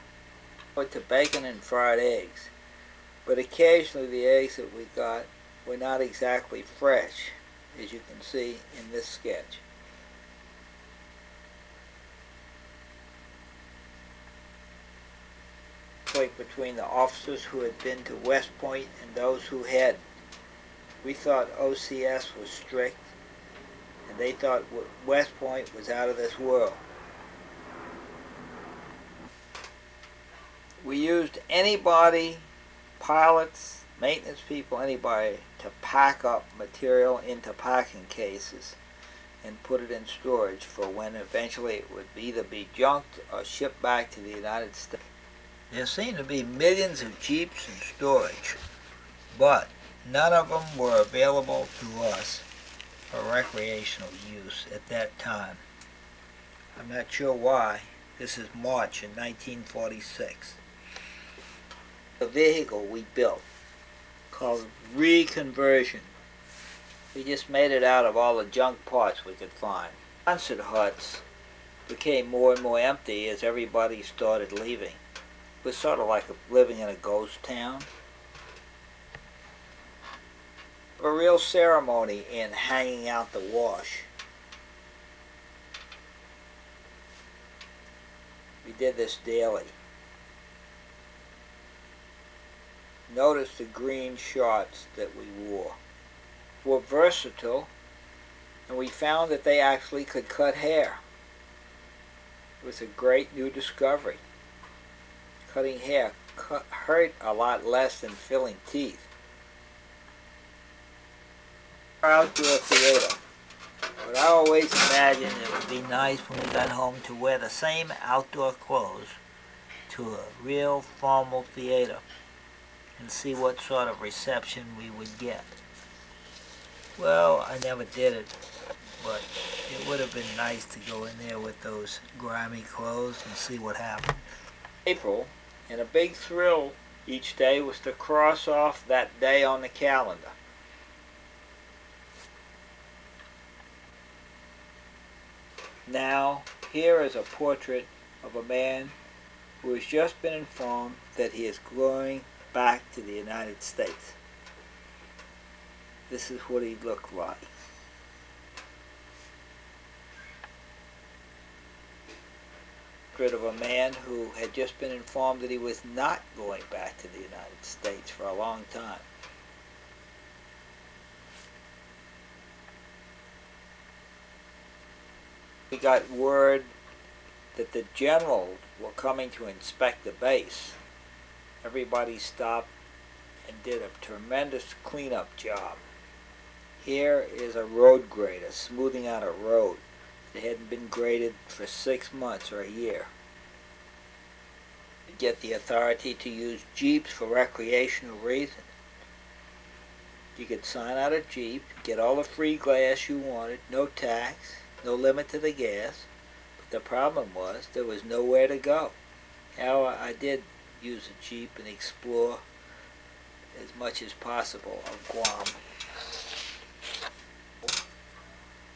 Went to bacon and fried eggs, but occasionally the eggs that we got were not exactly fresh, as you can see in this sketch. Between the officers who had been to West Point and those who hadn't. We thought OCS was strict, and they thought West Point was out of this world. We used anybody, pilots, maintenance people, anybody, to pack up material into packing cases and put it in storage for when eventually it would either be junked or shipped back to the United States. There seemed to be millions of Jeeps in storage, but none of them were available to us for recreational use at that time. I'm not sure why. This is March in 1946. A vehicle we built called Reconversion. We just made it out of all the junk parts we could find. Concert huts became more and more empty as everybody started leaving. It was sort of like living in a ghost town. A real ceremony in hanging out the wash. We did this daily. Notice the green shorts that we wore. Were versatile, and we found that they actually could cut hair. It was a great new discovery. Cutting hair hurt a lot less than filling teeth. Outdoor theater. But I always imagined it would be nice when we got home to wear the same outdoor clothes to a real formal theater and see what sort of reception we would get. Well, I never did it, but it would have been nice to go in there with those grimy clothes and see what happened. April, and a big thrill each day was to cross off that day on the calendar. Now, here is a portrait of a man who has just been informed that he is going back to the United States. This is what he looked like. Of a man who had just been informed that he was not going back to the United States for a long time. We got word that the generals were coming to inspect the base. Everybody stopped and did a tremendous cleanup job. Here is a road grader smoothing out a road that hadn't been graded for 6 months or a year. Get the authority to use Jeeps for recreational reasons. You could sign out a Jeep, get all the free gas you wanted, no tax, no limit to the gas. But the problem was there was nowhere to go. However, I did use a Jeep and explore as much as possible of Guam.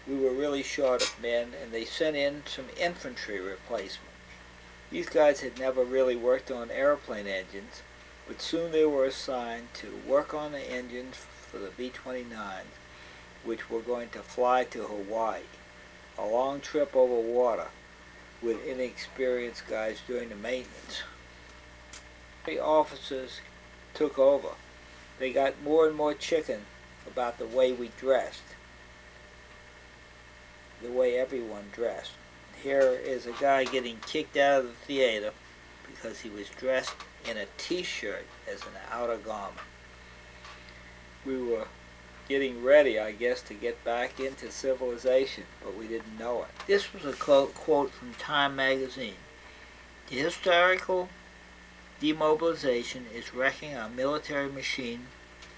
We were really short of men, and they sent in some infantry replacement. These guys had never really worked on airplane engines, but soon they were assigned to work on the engines for the B-29s, which were going to fly to Hawaii, a long trip over water with inexperienced guys doing the maintenance. The officers took over. They got more and more chicken about the way we dressed, the way everyone dressed. Here is a guy getting kicked out of the theater because he was dressed in a t-shirt as an outer garment. We were getting ready, I guess, to get back into civilization, but we didn't know it. This was a quote from Time magazine. The historical demobilization is wrecking our military machine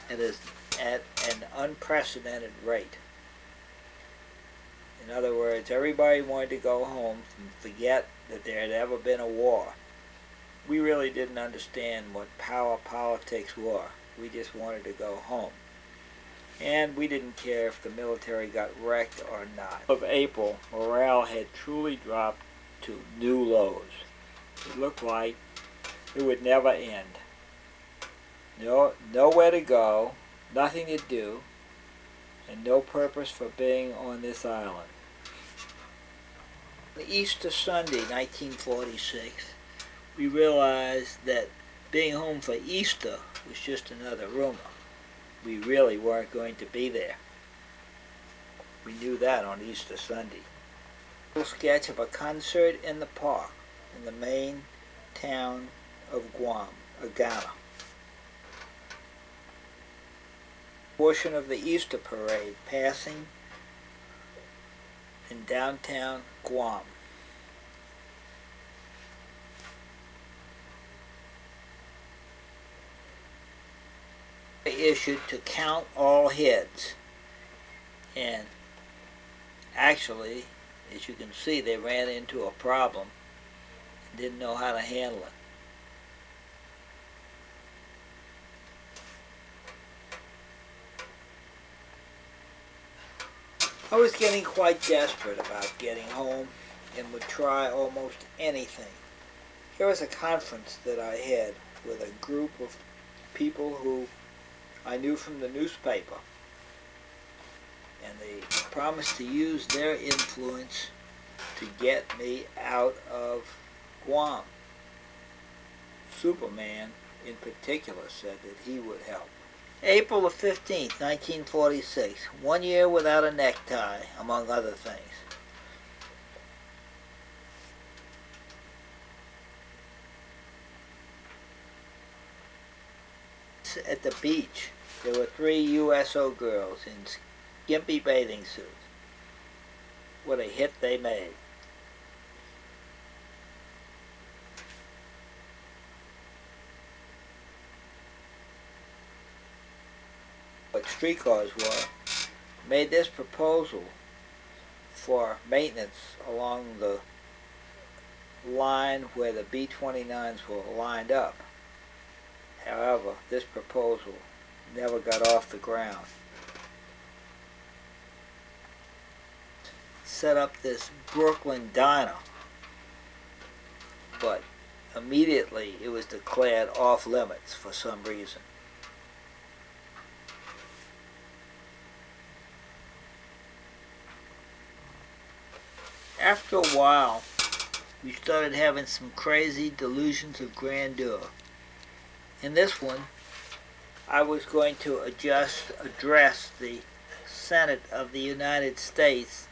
at an unprecedented rate. In other words, everybody wanted to go home and forget that there had ever been a war. We really didn't understand what power politics were. We just wanted to go home. And we didn't care if the military got wrecked or not. Of April, morale had truly dropped to new lows. It looked like it would never end. Nowhere to go, nothing to do, and no purpose for being on this island. Easter Sunday, 1946, we realized that being home for Easter was just another rumor. We really weren't going to be there. We knew that on Easter Sunday. A little sketch of a concert in the park in the main town of Guam, Ghana. Portion of the Easter parade passing in downtown Guam. Issued to count all heads, and actually, as you can see, they ran into a problem and didn't know how to handle it. I was getting quite desperate about getting home and would try almost anything. Here was a conference that I had with a group of people who I knew from the newspaper, and they promised to use their influence to get me out of Guam. Superman, in particular, said that he would help. April the 15th, 1946, 1 year without a necktie, among other things. At the beach, there were 3 USO girls in skimpy bathing suits. What a hit they made. What streetcars were, made this proposal for maintenance along the line where the B-29s were lined up. However, this proposal never got off the ground. Set up this Brooklyn diner, but immediately it was declared off limits for some reason. After a while, we started having some crazy delusions of grandeur. In this one, I was going to address the Senate of the United States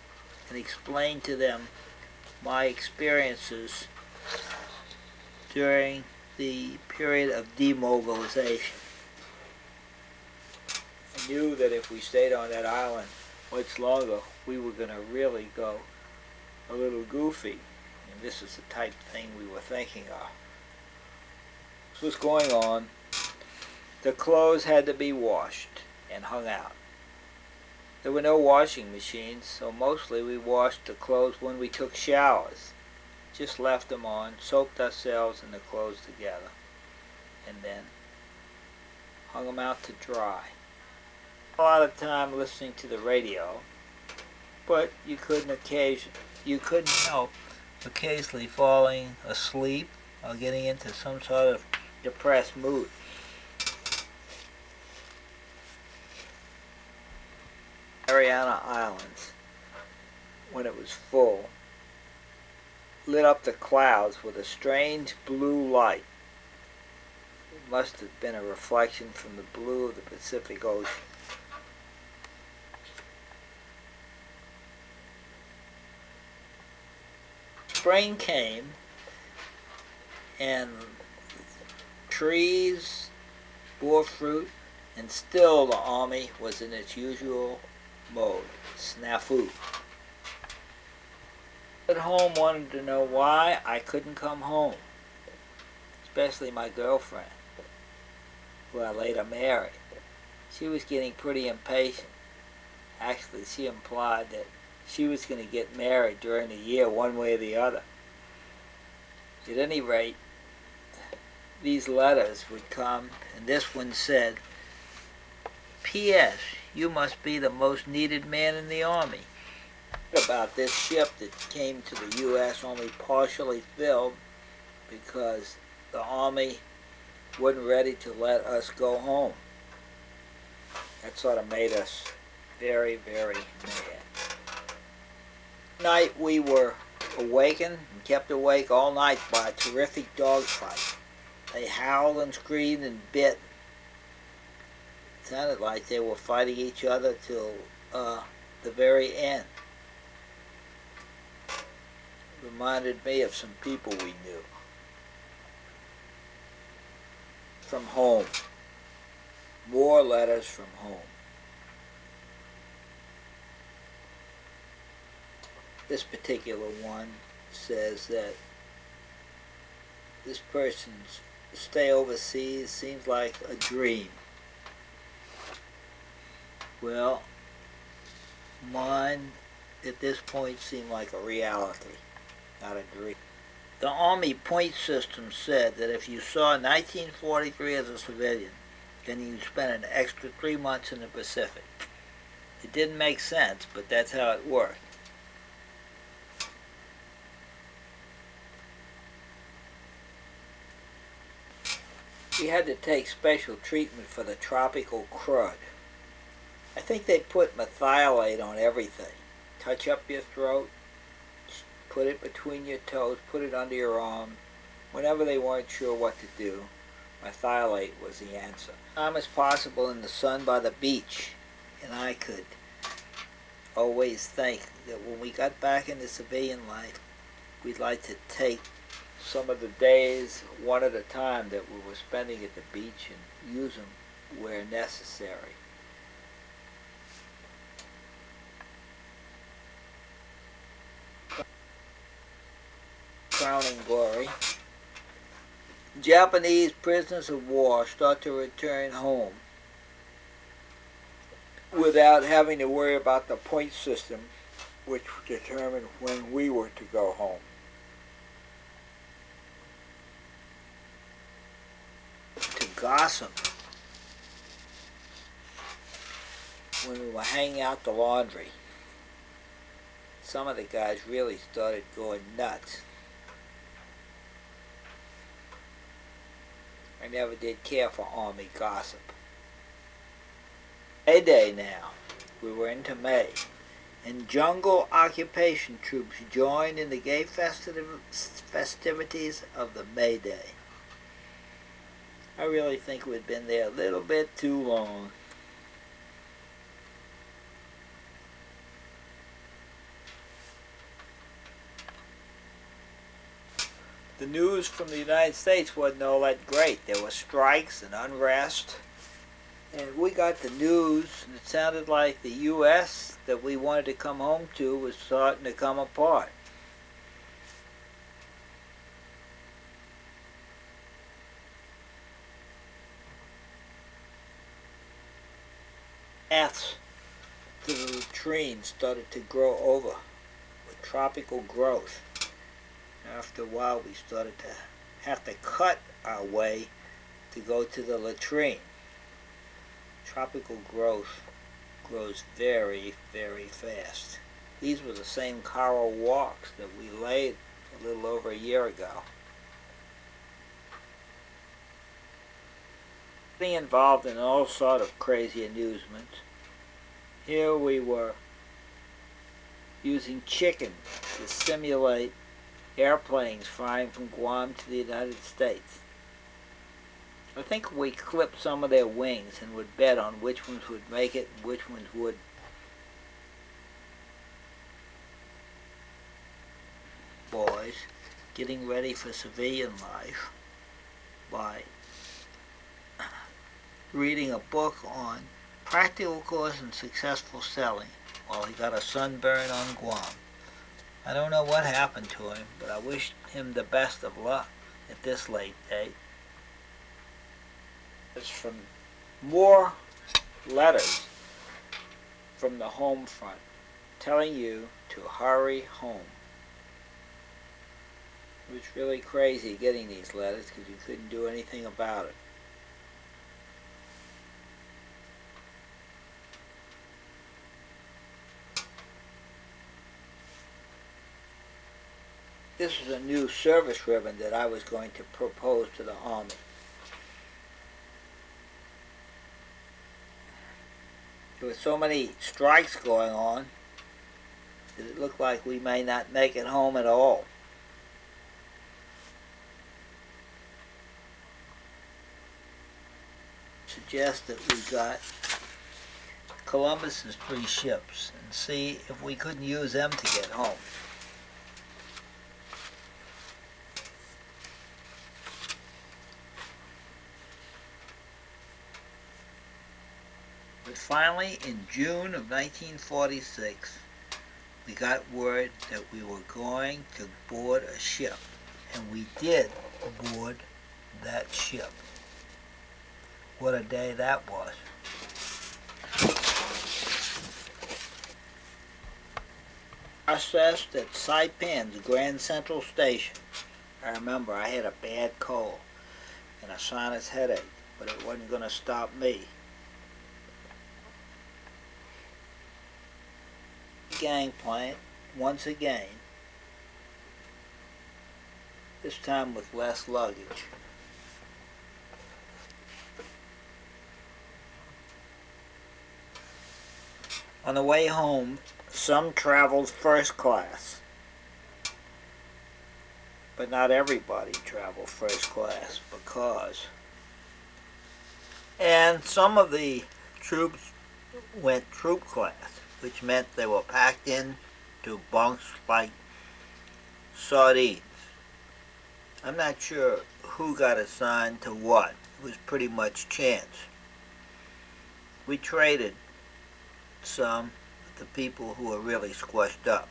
and explain to them my experiences during the period of demobilization. I knew that if we stayed on that island much longer, we were going to really go a little goofy, and this is the type of thing we were thinking of. This was going on. The clothes had to be washed and hung out. There were no washing machines, so mostly we washed the clothes when we took showers. Just left them on, soaked ourselves and the clothes together, and then hung them out to dry. A lot of time listening to the radio, but you couldn't help occasionally falling asleep or getting into some sort of depressed mood. Mariana Islands, when it was full, lit up the clouds with a strange blue light. It must have been a reflection from the blue of the Pacific Ocean. Spring came, and trees bore fruit, and still the Army was in its usual mode, snafu. At home wanted to know why I couldn't come home, especially my girlfriend, who I later married. She was getting pretty impatient. Actually, she implied that she was going to get married during the year one way or the other. At any rate, these letters would come, and this one said, P.S. You must be the most needed man in the Army. About this ship that came to the U.S. only partially filled because the Army wasn't ready to let us go home. That sort of made us very, very mad. Night we were awakened and kept awake all night by a terrific dogfight. They howled and screamed and bit. It sounded like they were fighting each other till the very end. It reminded me of some people we knew. From home. More letters from home. This particular one says that this person's stay overseas seems like a dream. Well, mine at this point seemed like a reality, not a dream. The Army point system said that if you saw 1943 as a civilian, then you spent an extra 3 months in the Pacific. It didn't make sense, but that's how it worked. We had to take special treatment for the tropical crud. I think they put methylate on everything. Touch up your throat, put it between your toes, put it under your arm. Whenever they weren't sure what to do, methylate was the answer. Time as possible in the sun by the beach, and I could always think that when we got back into civilian life, we'd like to take some of the days, one at a time, that we were spending at the beach and use them where necessary. Crowning glory. Japanese prisoners of war start to return home without having to worry about the point system, which determined when we were to go home. To gossip when we were hanging out the laundry. Some of the guys really started going nuts. I never did care for Army gossip. May Day now. We were into May. And jungle occupation troops joined in the gay festivities of the May Day. I really think we'd been there a little bit too long. The news from the United States wasn't all that great. There were strikes and unrest. And we got the news, and it sounded like the U.S. that we wanted to come home to was starting to come apart. Paths to the latrine started to grow over with tropical growth. After a while, we started to have to cut our way to go to the latrine. Tropical growth grows very, very fast. These were the same coral walks that we laid a little over a year ago. Getting involved in all sort of crazy amusements. Here we were using chicken to simulate airplanes flying from Guam to the United States. I think we clipped some of their wings and would bet on which ones would make it and which ones would. Boys getting ready for civilian life by reading a book on practical course and successful selling while he got a sunburn on Guam. I don't know what happened to him, but I wish him the best of luck at this late date. It's from more letters from the home front telling you to hurry home. It was really crazy getting these letters because you couldn't do anything about it. This is a new service ribbon that I was going to propose to the Army. There were so many strikes going on that it looked like we may not make it home at all. Suggest that we got Columbus's 3 ships and see if we couldn't use them to get home. But finally, in June of 1946, we got word that we were going to board a ship, and we did board that ship. What a day that was. Processed at Saipan's Grand Central Station. I remember I had a bad cold and a sinus headache, but it wasn't going to stop me. Gangplank once again, this time with less luggage. On the way home, some traveled first class, but not everybody traveled first class and some of the troops went troop class, which meant they were packed in to bunks like sardines. I'm not sure who got assigned to what. It was pretty much chance. We traded some with the people who were really squished up.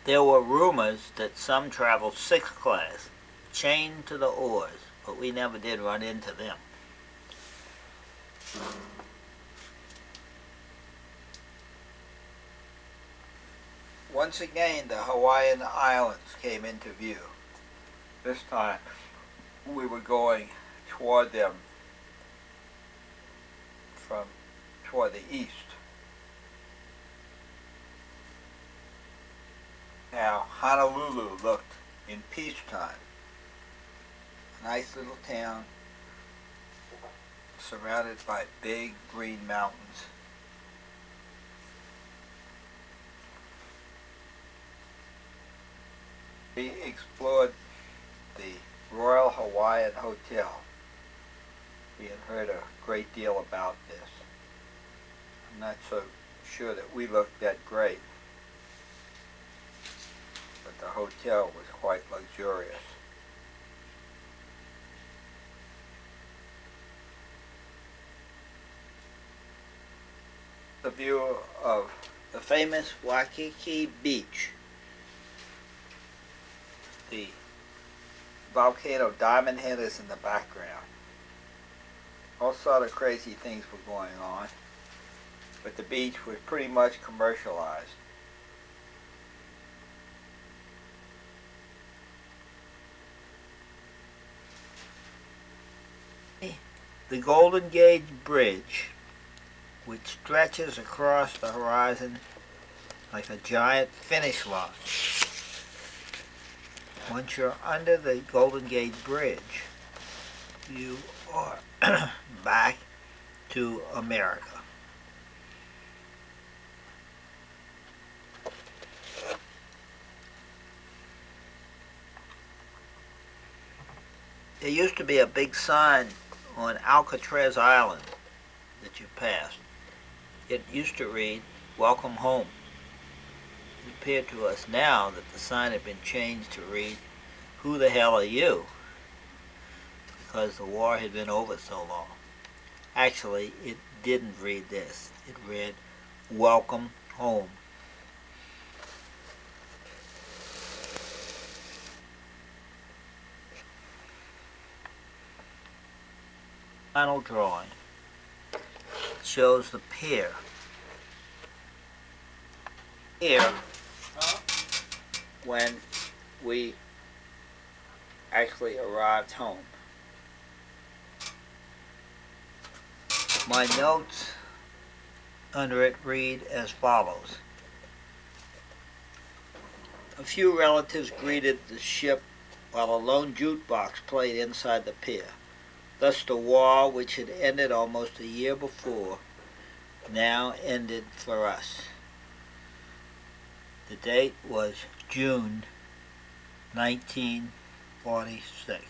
There were rumors that some traveled sixth class, chained to the oars, but we never did run into them. Once again, the Hawaiian Islands came into view. This time, we were going toward them from toward the east. Now, Honolulu looked in peacetime. A nice little town surrounded by big green mountains. We explored the Royal Hawaiian Hotel. We had heard a great deal about this. I'm not so sure that we looked that great, but the hotel was quite luxurious. The view of the famous Waikiki Beach. The volcano Diamond Head is in the background. All sort of crazy things were going on, but the beach was pretty much commercialized. The Golden Gate Bridge, which stretches across the horizon like a giant finish line. Once you're under the Golden Gate Bridge, you are back to America. There used to be a big sign on Alcatraz Island that you passed. It used to read, "Welcome home." It appeared to us now that the sign had been changed to read, "Who the hell are you?" because the war had been over so long. Actually, it didn't read this. It read, "Welcome home." final drawing. It shows the pier. Here, when we actually arrived home. My notes under it read as follows. A few relatives greeted the ship while a lone jukebox played inside the pier. Thus the war, which had ended almost a year before, now ended for us. The date was June 1946.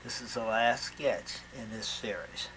This is the last sketch in this series.